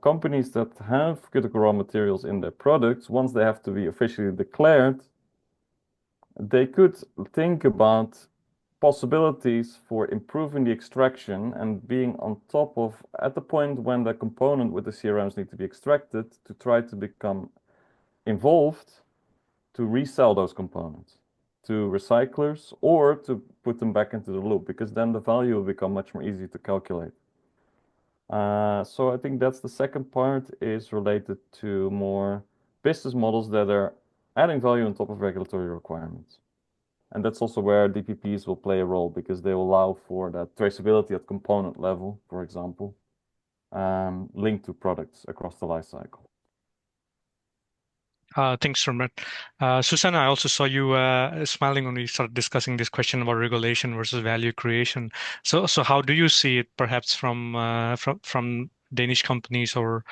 companies that have critical raw materials in their products, once they have to be officially declared, they could think about possibilities for improving the extraction and being on top of, at the point when the component with the CRMs need to be extracted, to try to become involved to resell those components to recyclers or to put them back into the loop, because then the value will become much more easy to calculate. So I think that's the second part, is related to more business models that are adding value on top of regulatory requirements. And that's also where DPPs will play a role, because they will allow for that traceability at component level, for example, linked to products across the life cycle. Thanks, Rembrandt. Susanne, I also saw you smiling when we started discussing this question about regulation versus value creation. So how do you see it, perhaps from Danish companies or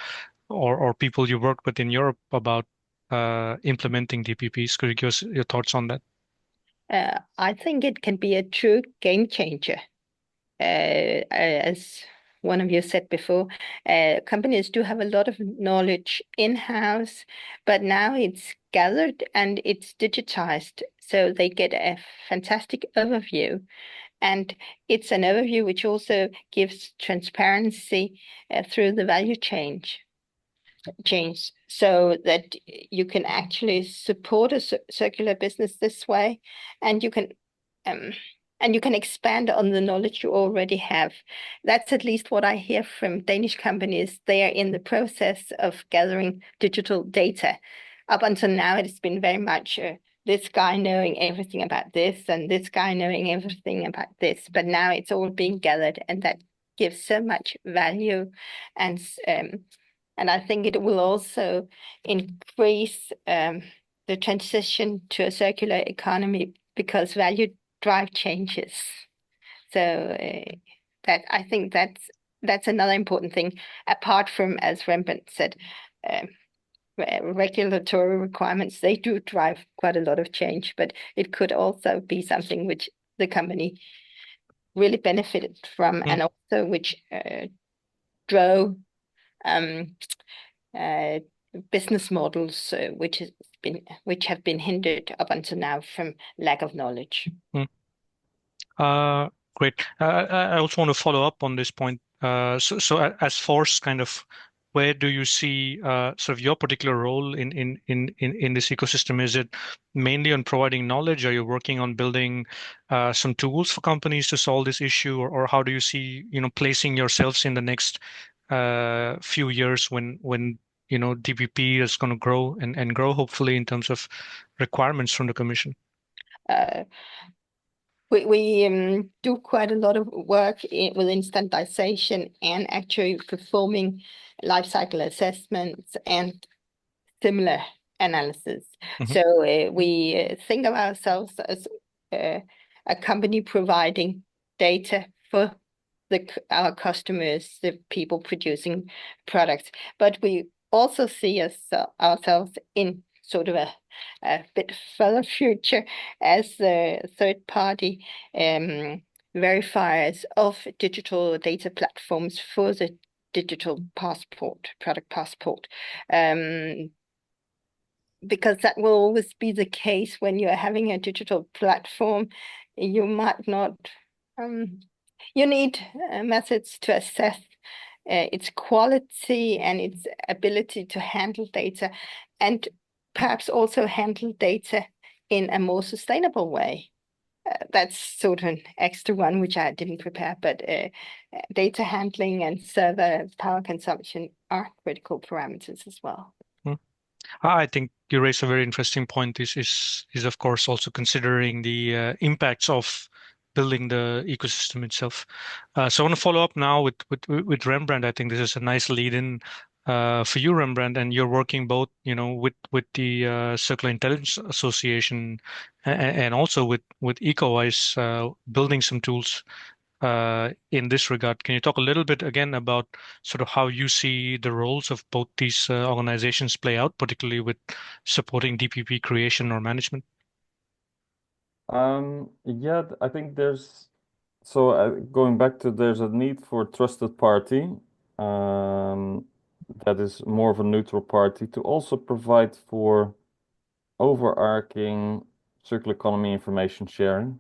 people you work with in Europe about implementing DPPs? Could you give us your thoughts on that? I think it can be a true game changer. As one of you said before, companies do have a lot of knowledge in-house, but now it's gathered and it's digitized, so they get a fantastic overview. And it's an overview which also gives transparency through the value chain, so that you can actually support a circular business this way, and you can expand on the knowledge you already have. That's at least what I hear from Danish companies. They are in the process of gathering digital data. Up until now, it's been very much this guy knowing everything about this and this guy knowing everything about this. But now it's all being gathered, and that gives so much value. And I think it will also increase the transition to a circular economy, because value drive changes. So that, I think that's another important thing, apart from, as Rembrandt said, regulatory requirements. They do drive quite a lot of change, but it could also be something which the company really benefited from, and also which drove business models which have been hindered up until now from lack of knowledge. Great. I also want to follow up on this point. So as Force, kind of, where do you see sort of your particular role in this ecosystem? Is it mainly on providing knowledge? Are you working on building some tools for companies to solve this issue, or how do you see, placing yourselves in the next few years when DPP is going to grow and grow, hopefully, in terms of requirements from the Commission? We do quite a lot of work within standardization and actually performing life cycle assessments and similar analysis. So we think of ourselves as a company providing data for our customers, the people producing products, but we also see ourselves in sort of a bit further future as a third-party verifiers of digital data platforms for the digital passport, product passport. Because that will always be the case when you're having a digital platform. You might not, you need methods to assess its quality and its ability to handle data, and perhaps also handle data in a more sustainable way. That's sort of an extra one, which I didn't prepare, but data handling and server power consumption are critical parameters as well. I think you raise a very interesting point. This is of course also considering the impacts of building the ecosystem itself. So I want to follow up now with Rembrandt. I think this is a nice lead-in for you, Rembrandt, and you're working both, with the Circular Intelligence Association and also with EcoWise, building some tools in this regard. Can you talk a little bit again about sort of how you see the roles of both these organizations play out, particularly with supporting DPP creation or management? Yeah, I think going back to there's a need for a trusted party that is more of a neutral party to also provide for overarching circular economy information sharing.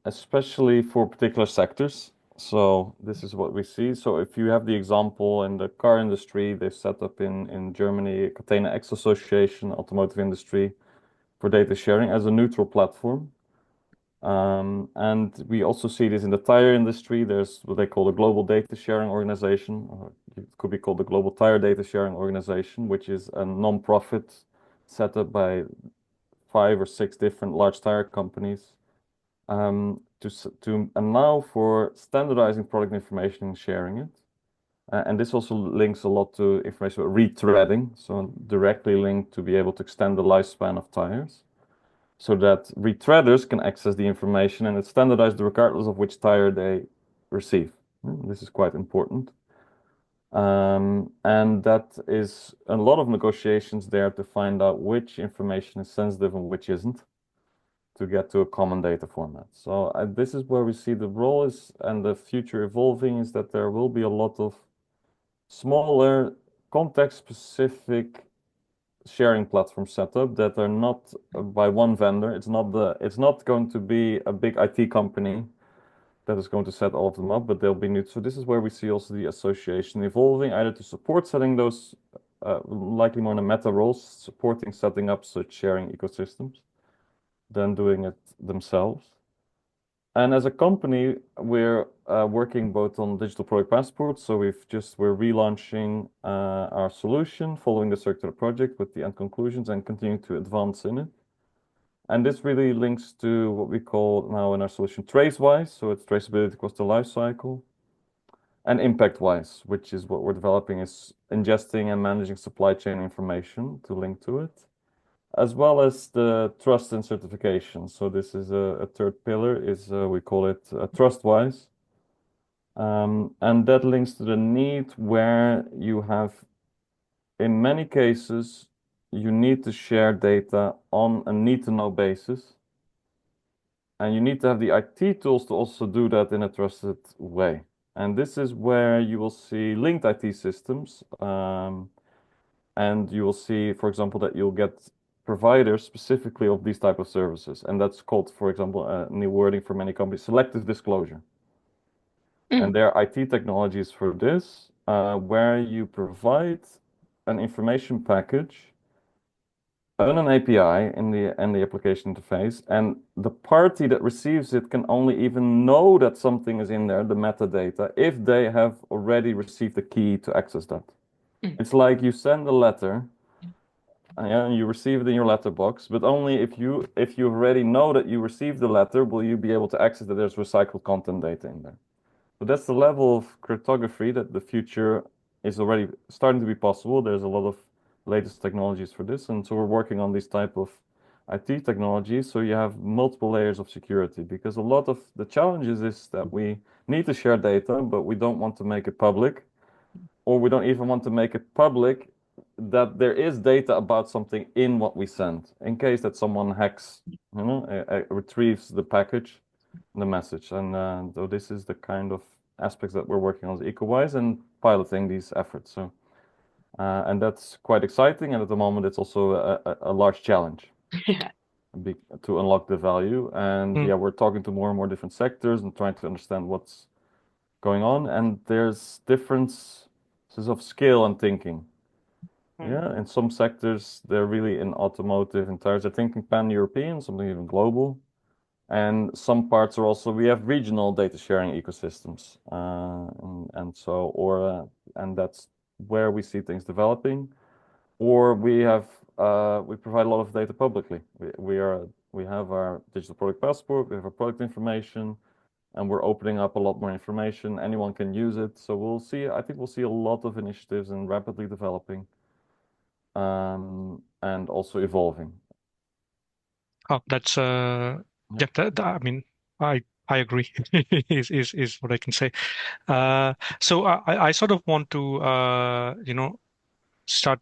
Especially for particular sectors. So this is what we see. So if you have the example in the car industry, they've set up in Germany a Container X Association, automotive industry, for data sharing as a neutral platform. And we also see this in the tire industry. There's what they call the Global Data Sharing Organization, or it could be called the Global Tire Data Sharing Organization, which is a non-profit set up by 5 or 6 different large tire companies. To allow for standardizing product information and sharing it. And this also links a lot to information about retreading, so directly linked to be able to extend the lifespan of tires, so that retreaders can access the information and it's standardized regardless of which tire they receive. This is quite important. And that is a lot of negotiations there to find out which information is sensitive and which isn't, to get to a common data format. So this is where we see the role is and the future evolving, is that there will be a lot of smaller context-specific sharing platforms set up that are not by one vendor. It's not going to be a big IT company that is going to set all of them up, but they'll be new. So this is where we see also the association evolving, either to support setting those, likely more in a meta roles, supporting setting up such sharing ecosystems, than doing it themselves. And as a company, we're working both on digital product passports. So we're relaunching our solution following the CircThread project with the end conclusions and continuing to advance in it. And this really links to what we call now in our solution TraceWise. So it's traceability across the life cycle. And ImpactWise, which is what we're developing, is ingesting and managing supply chain information to link to it, as well as the trust and certification. So this is a third pillar, we call it TrustWise. And that links to the need where you have, in many cases, you need to share data on a need-to-know basis. And you need to have the IT tools to also do that in a trusted way. And this is where you will see linked IT systems. And you will see, for example, that you'll get providers specifically of these type of services. And that's called, for example, new wording for many companies, selective disclosure. And there are IT technologies for this, where you provide an information package on an API in the application interface, and the party that receives it can only even know that something is in there, the metadata, if they have already received the key to access that. It's like you send a letter, and you receive it in your letterbox, but only if you already know that you received the letter, will you be able to access that there's recycled content data in there. So that's the level of cryptography that the future is already starting to be possible. There's a lot of latest technologies for this. And so we're working on these type of IT technologies, so you have multiple layers of security, because a lot of the challenges is that we need to share data, but we don't want to make it public, or we don't even want to make it public that there is data about something in what we send, in case that someone hacks, retrieves the package, the message. And so this is the kind of aspects that we're working on as EcoWise and piloting these efforts. So, and that's quite exciting. And at the moment, it's also a large challenge. Yeah. To unlock the value. And yeah, we're talking to more and more different sectors and trying to understand what's going on. And there's differences of scale and thinking. Yeah, in some sectors, they're really in automotive and tires, they're thinking pan-European, something even global. And some parts are also, we have regional data sharing ecosystems. And that's where we see things developing. Or we provide a lot of data publicly. We have our digital product passport, we have our product information, and we're opening up a lot more information. Anyone can use it. So I think we'll see a lot of initiatives and rapidly developing, and also evolving. Oh, that's I mean, I agree. is what I can say. So I sort of want to start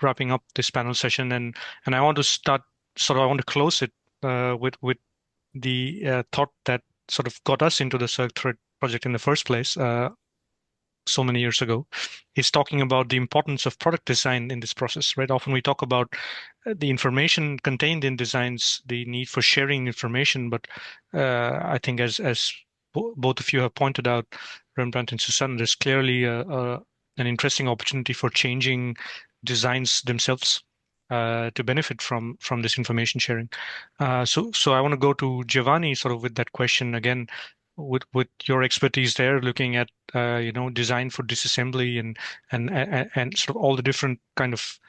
wrapping up this panel session, and I want to I want to close it with the thought that sort of got us into the CircThread project in the first place so many years ago, is talking about the importance of product design in this process, right? Often we talk about the information contained in designs, the need for sharing information, but I think as both of you have pointed out, Rembrandt and Susanne, there's clearly an interesting opportunity for changing designs themselves to benefit from this information sharing. So I want to go to Giovanni sort of with that question again, with your expertise there, looking at design for disassembly and sort of all the different kind of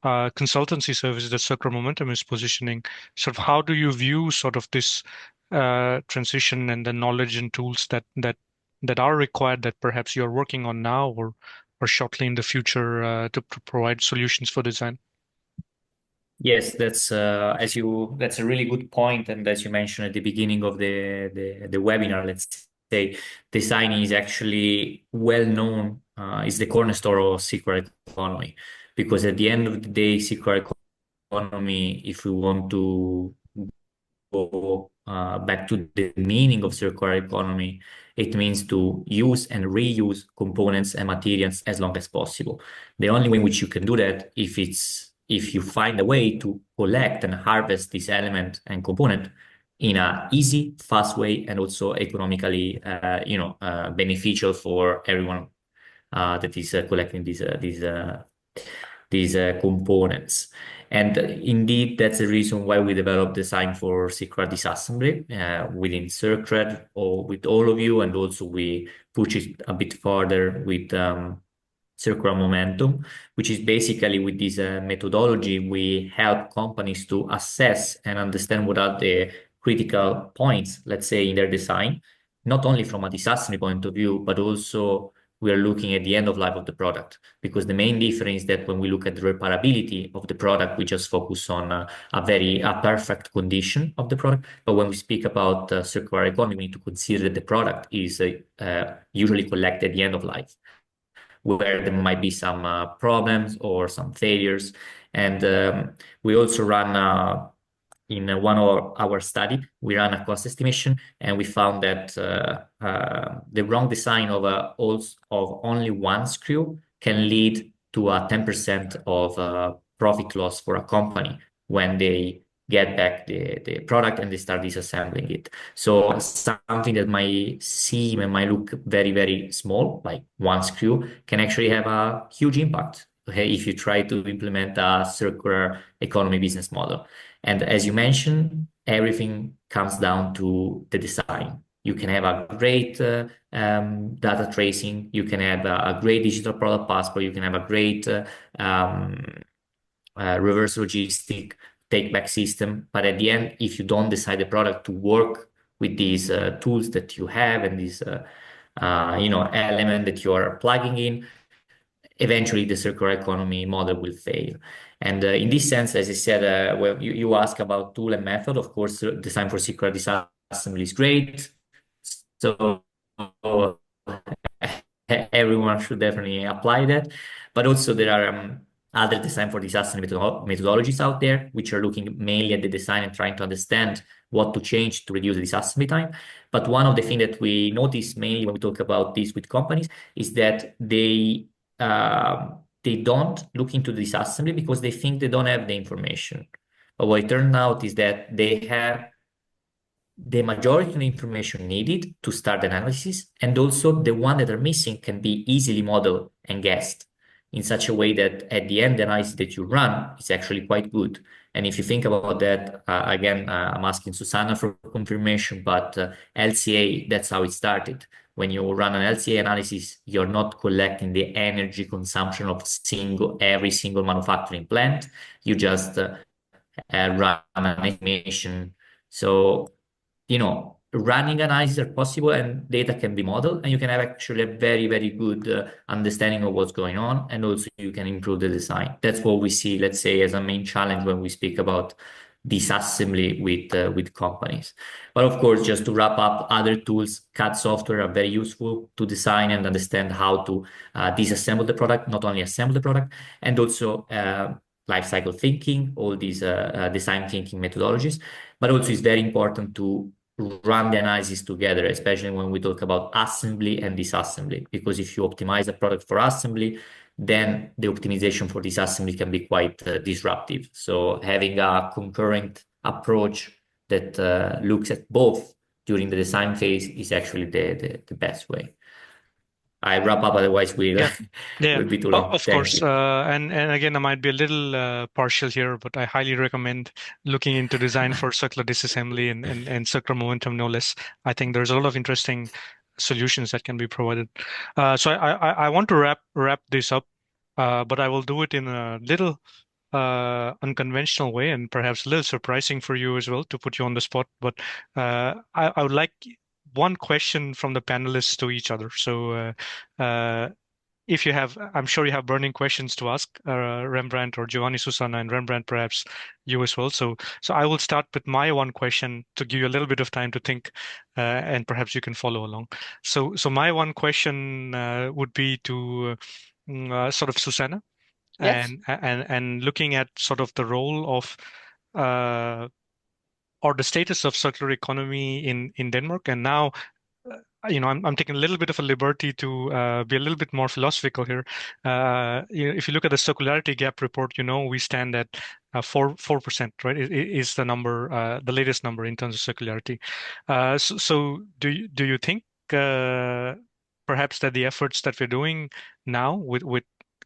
consultancy services that Circular Momentum is positioning. Sort of how do you view sort of this transition and the knowledge and tools that are required that perhaps you're working on now or shortly in the future to provide solutions for design? Yes, that's that's a really good point, and as you mentioned at the beginning of the webinar, let's say design is actually well known, is the cornerstone of circular economy, because at the end of the day, circular economy, if we want to go back to the meaning of circular economy, it means to use and reuse components and materials as long as possible. The only way in which you can do that if you find a way to collect and harvest this element and component in a easy, fast way, and also economically, beneficial for everyone that is collecting these components. And indeed, that's the reason why we developed design for circular disassembly within CircThread or with all of you, and also we push it a bit further with Circular Momentum, which is basically with this methodology, we help companies to assess and understand what are the critical points, let's say, in their design, not only from a disassembly point of view, but also we are looking at the end of life of the product, because the main difference is that when we look at the reparability of the product, we just focus on a perfect condition of the product. But when we speak about circular economy, we need to consider that the product is usually collected at the end of life, where there might be some problems or some failures. And we also run in one of our study, we ran a cost estimation, and we found that the wrong design of only one screw can lead to a 10% of profit loss for a company when they get back the product and they start disassembling it. So something that might seem and might look very, very small, like one screw, can actually have a huge impact, okay, if you try to implement a circular economy business model. And as you mentioned, everything comes down to the design. You can have a great data tracing, you can have a great digital product passport, you can have a great reverse logistic take-back system. But at the end, if you don't decide the product to work with these tools that you have and these element that you are plugging in, eventually the circular economy model will fail. And in this sense, as I said, well, you ask about tool and method. Of course, design for circular disassembly is great. So everyone should definitely apply that. But also there are other design for disassembly methodologies out there, which are looking mainly at the design and trying to understand what to change to reduce the disassembly time. But one of the things that we notice mainly when we talk about this with companies is that they don't look into disassembly because they think they don't have the information. But what it turned out is that they have the majority of the information needed to start the analysis, and also the one that are missing can be easily modeled and guessed in such a way that at the end, the analysis that you run is actually quite good. And if you think about that, again, I'm asking Susanne for confirmation, but LCA, that's how it started. When you run an LCA analysis, you're not collecting the energy consumption of every single manufacturing plant. You just run an estimation. So, running analysis are possible and data can be modeled, and you can have actually a very, very good understanding of what's going on, and also you can improve the design. That's what we see, let's say, as a main challenge when we speak about disassembly with companies. But of course, just to wrap up, other tools, CAD software are very useful to design and understand how to disassemble the product, not only assemble the product, and also life cycle thinking, all these design thinking methodologies. But also it's very important to run the analysis together, especially when we talk about assembly and disassembly, because if you optimize a product for assembly, then the optimization for disassembly can be quite disruptive. So having a concurrent approach that looks at both during the design phase is actually the best way. I wrap up, otherwise we'll be too long. Of course. And again, I might be a little partial here, but I highly recommend looking into design for circular disassembly and circular momentum, no less. I think there's a lot of interesting solutions that can be provided. So I want to wrap this up, but I will do it in a little unconventional way and perhaps a little surprising for you as well to put you on the spot. But I would like one question from the panelists to each other. So if you have, I'm sure you have burning questions to ask Rembrandt or Giovanni, Susanne, and Rembrandt, perhaps you as well. So I will start with my one question to give you a little bit of time to think, and perhaps you can follow along. So my one question would be to sort of Susanne, Yes. and looking at sort of the role of or the status of circular economy in Denmark. And now, I'm taking a little bit of a liberty to be a little bit more philosophical here. If you look at the circularity gap report, we stand at 4%, right? Is the number, the latest number in terms of circularity. So do you think perhaps that the efforts that we're doing now with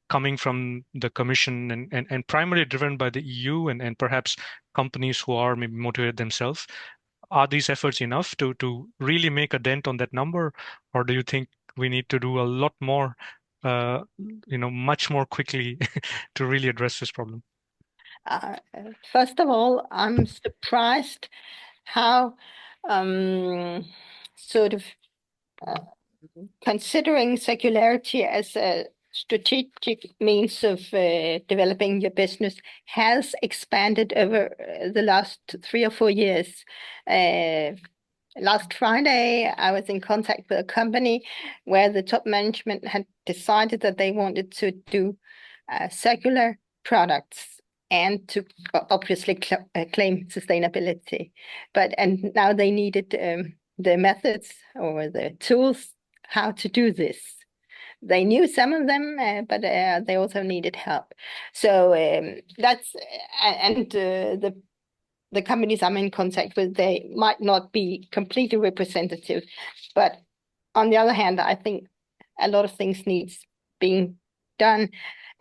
coming from the Commission and primarily driven by the EU and perhaps companies who are maybe motivated themselves, are these efforts enough to really make a dent on that number, or do you think we need to do a lot more, much more quickly to really address this problem? First of all, I'm surprised how sort of considering circularity as a strategic means of developing your business has expanded over the last 3 or 4 years. Last Friday, I was in contact with a company where the top management had decided that they wanted to do circular products and to obviously claim sustainability. And now they needed the methods or the tools how to do this. They knew some of them, but they also needed help. So that's, and the companies I'm in contact with, they might not be completely representative. But on the other hand, I think a lot of things needs being done.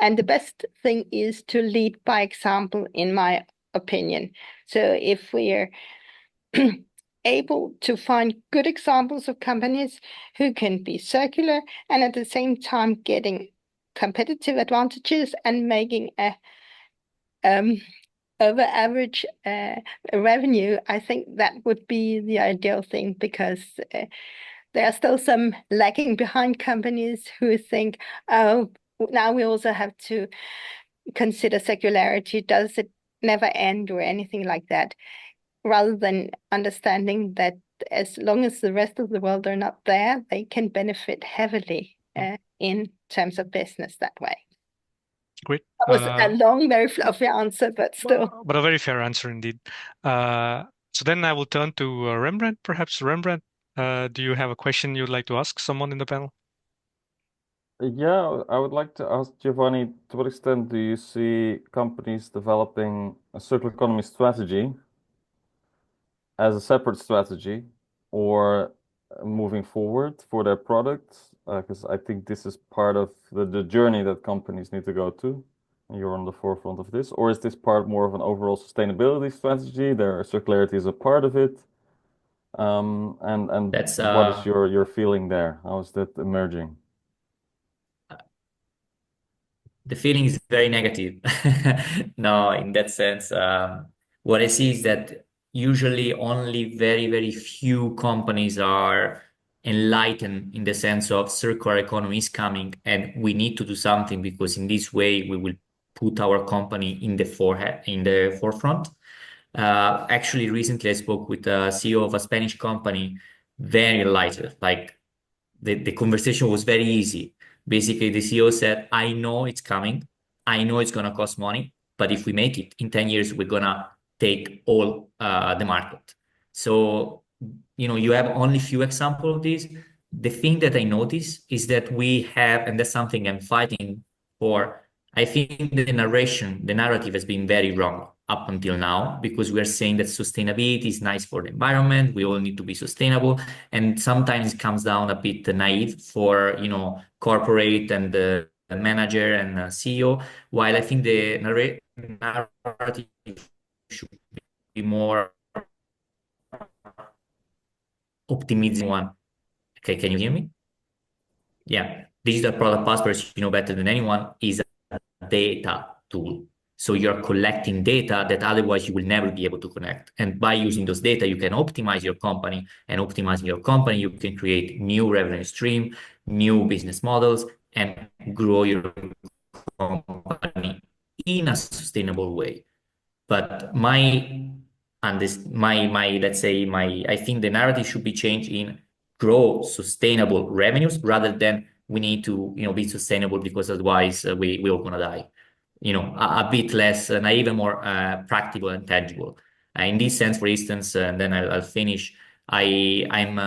And the best thing is to lead by example, in my opinion. So if we're able to find good examples of companies who can be circular and at the same time getting competitive advantages and making a over average revenue, I think that would be the ideal thing, because there are still some lagging behind companies who think, oh, now we also have to consider circularity. Does it never end or anything like that? Rather than understanding that as long as the rest of the world are not there, they can benefit heavily in terms of business that way. Great. That was a long, very fluffy answer, but still. But a very fair answer indeed. So then I will turn to Rembrandt. Perhaps Rembrandt, do you have a question you'd like to ask someone in the panel? Yeah, I would like to ask Giovanni, to what extent do you see companies developing a circular economy strategy as a separate strategy or moving forward for their products? Because I think this is part of the journey that companies need to go to. And you're on the forefront of this. Or is this part more of an overall sustainability strategy? Their circularity is a part of it. And That's what is your feeling there? How is that emerging? The feeling is very negative. No, in that sense, what I see is that usually only very, very few companies are enlightened in the sense of circular economy is coming and we need to do something because in this way we will put our company in the forefront. Actually, recently I spoke with a CEO of a Spanish company, very enlightened. Like the conversation was very easy. Basically, the CEO said, I know it's coming. I know it's going to cost money, but if we make it in 10 years, we're going to take all the market. So, you have only few examples of this. The thing that I notice is that we have, and that's something I'm fighting for, I think the narrative has been very wrong up until now because we are saying that sustainability is nice for the environment. We all need to be sustainable. And sometimes it comes down a bit naive for, corporate and the manager and CEO, while I think the narrative should be more optimism one. Okay, can you hear me? Yeah. Digital product passports, better than anyone, is a data tool. So you're collecting data that otherwise you will never be able to connect. And by using those data, you can optimize your company. And optimizing your company, you can create new revenue stream, new business models, and grow your company in a sustainable way. But I think the narrative should be changed in grow sustainable revenues rather than we need to, be sustainable because otherwise we're all gonna die. A bit less naive and more practical and tangible. In this sense, for instance, and then I'll finish. I'm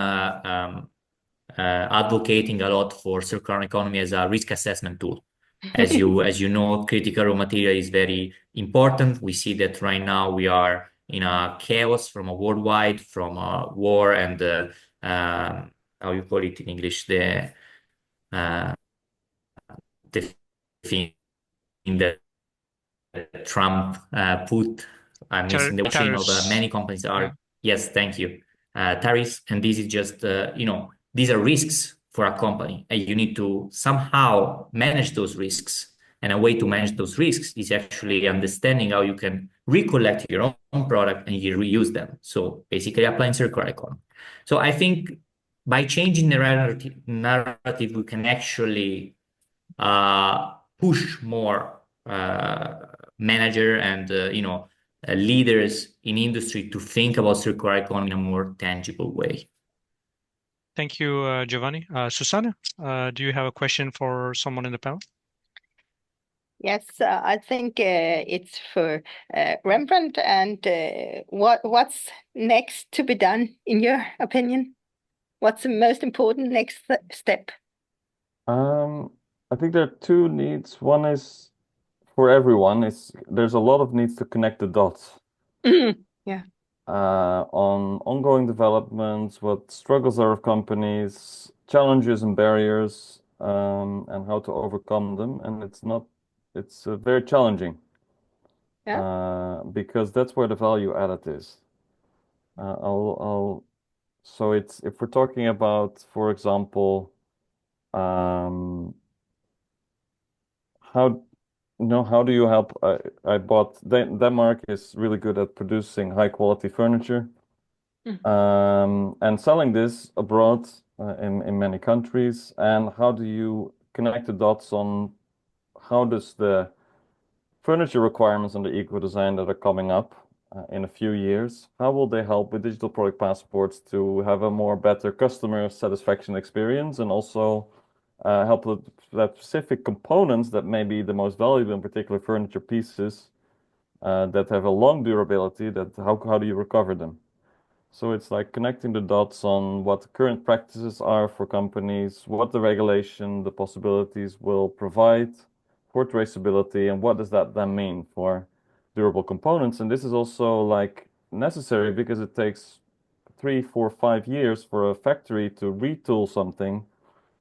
advocating a lot for circular economy as a risk assessment tool. As you know, critical raw material is very important. We see that right now we are in a chaos from a worldwide, from a war and how you call it in English, the thing that Trump put. I'm missing the chain of many companies are. Yeah. Yes, thank you. Tariffs, and this is just these are risks for a company, and you need to somehow manage those risks. And a way to manage those risks is actually understanding how you can recollect your own product and you reuse them. So basically applying circular economy. So I think by changing the narrative, we can actually push more manager and leaders in industry to think about circular economy in a more tangible way. Thank you, Giovanni. Susanne, do you have a question for someone in the panel? Yes, I think it's for Rembrandt. And what's next to be done, in your opinion? What's the most important next step? I think there are two needs. One is for everyone. There's a lot of needs to connect the dots. Yeah. On ongoing developments, what struggles are of companies, challenges and barriers, and how to overcome them. And it's very challenging. Yeah. Because that's where the value added is. So if we're talking about, for example, how do you help? Denmark is really good at producing high quality furniture, and selling this abroad in many countries. And how do you connect the dots on how does the furniture requirements on the eco-design that are coming up in a few years, how will they help with digital product passports to have a more better customer satisfaction experience, and also help with that specific components that may be the most valuable, in particular furniture pieces that have a long durability, that how do you recover them? So it's like connecting the dots on what the current practices are for companies, what the regulation, the possibilities will provide for traceability, and what does that then mean for durable components. And this is also like necessary because it takes 3, 4, 5 years for a factory to retool something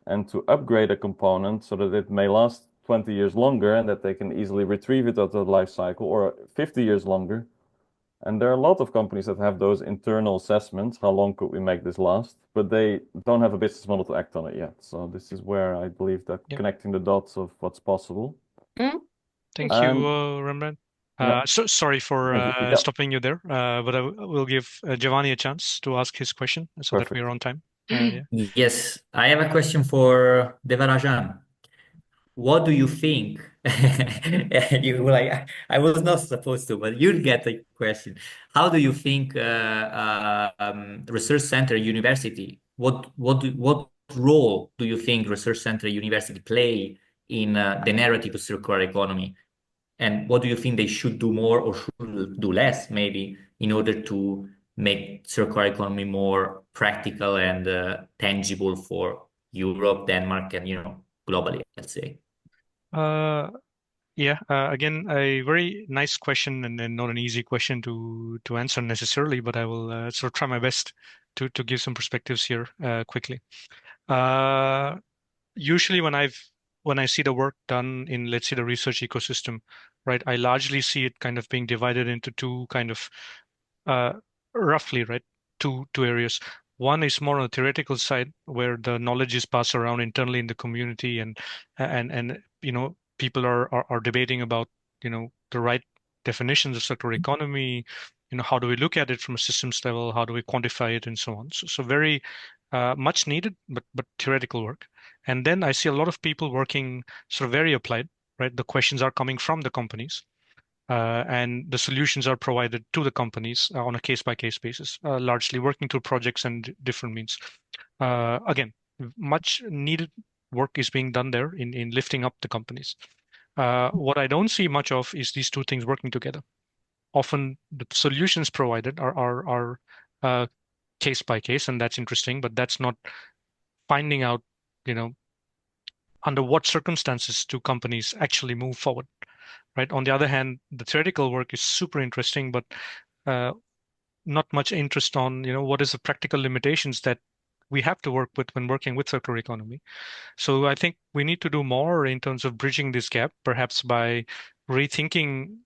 and to upgrade a component so that it may last 20 years longer and that they can easily retrieve it at the life cycle, or 50 years longer. And there are a lot of companies that have those internal assessments, how long could we make this last, but they don't have a business model to act on it yet. So this is where I believe that connecting the dots of what's possible. Thank you, Rembrandt. So sorry for stopping you there, but I will give Giovanni a chance to ask his question so that we are on time. Yes, I have a question for Devarajan. What do you think? You like, I was not supposed to, but you'll get the question. How do you think research center university? What role do you think research center university play in the narrative of circular economy? And what do you think they should do more or should do less, maybe, in order to make circular economy more practical and tangible for Europe, Denmark, and globally, let's say? Again, a very nice question, and not an easy question to answer necessarily, but I will sort of try my best to give some perspectives here quickly. Usually when I see the work done in, let's say, the research ecosystem, right, I largely see it kind of being divided into two kind of roughly, right, two areas. One is more on the theoretical side, where the knowledge is passed around internally in the community, and people are debating about the right definitions of circular economy. How do we look at it from a systems level? How do we quantify it, and so on? So very much needed, but theoretical work. And then I see a lot of people working sort of very applied, right? The questions are coming from the companies. And the solutions are provided to the companies on a case-by-case basis, largely working through projects and different means. Again, much needed work is being done there in lifting up the companies. What I don't see much of is these two things working together. Often the solutions provided are case by case, and that's interesting, but that's not finding out, under what circumstances do companies actually move forward. Right. On the other hand, the theoretical work is super interesting, but not much interest on, what is the practical limitations that we have to work with when working with circular economy. So I think we need to do more in terms of bridging this gap, perhaps by rethinking,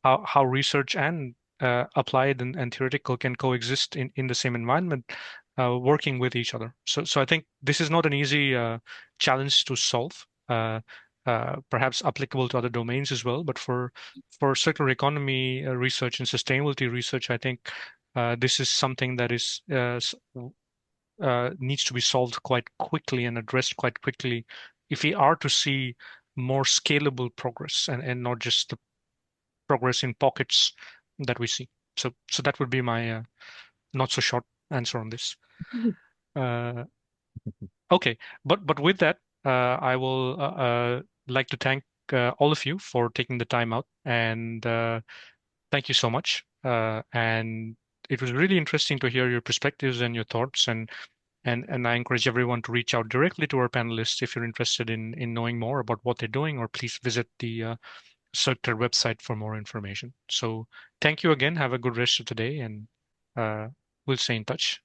how research and applied and theoretical can coexist in the same environment, working with each other. So I think this is not an easy challenge to solve. Perhaps applicable to other domains as well. But for circular economy research and sustainability research, I think this is something that is needs to be solved quite quickly and addressed quite quickly if we are to see more scalable progress and not just the progress in pockets that we see. So that would be my not so short answer on this. Okay, but with that, I will like to thank all of you for taking the time out, and thank you so much. And it was really interesting to hear your perspectives and your thoughts, and I encourage everyone to reach out directly to our panelists if you're interested in knowing more about what they're doing, or please visit the CircThread website for more information. So thank you again. Have a good rest of the day, and we'll stay in touch.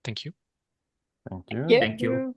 Thank you. Thank you. Yeah. Thank you.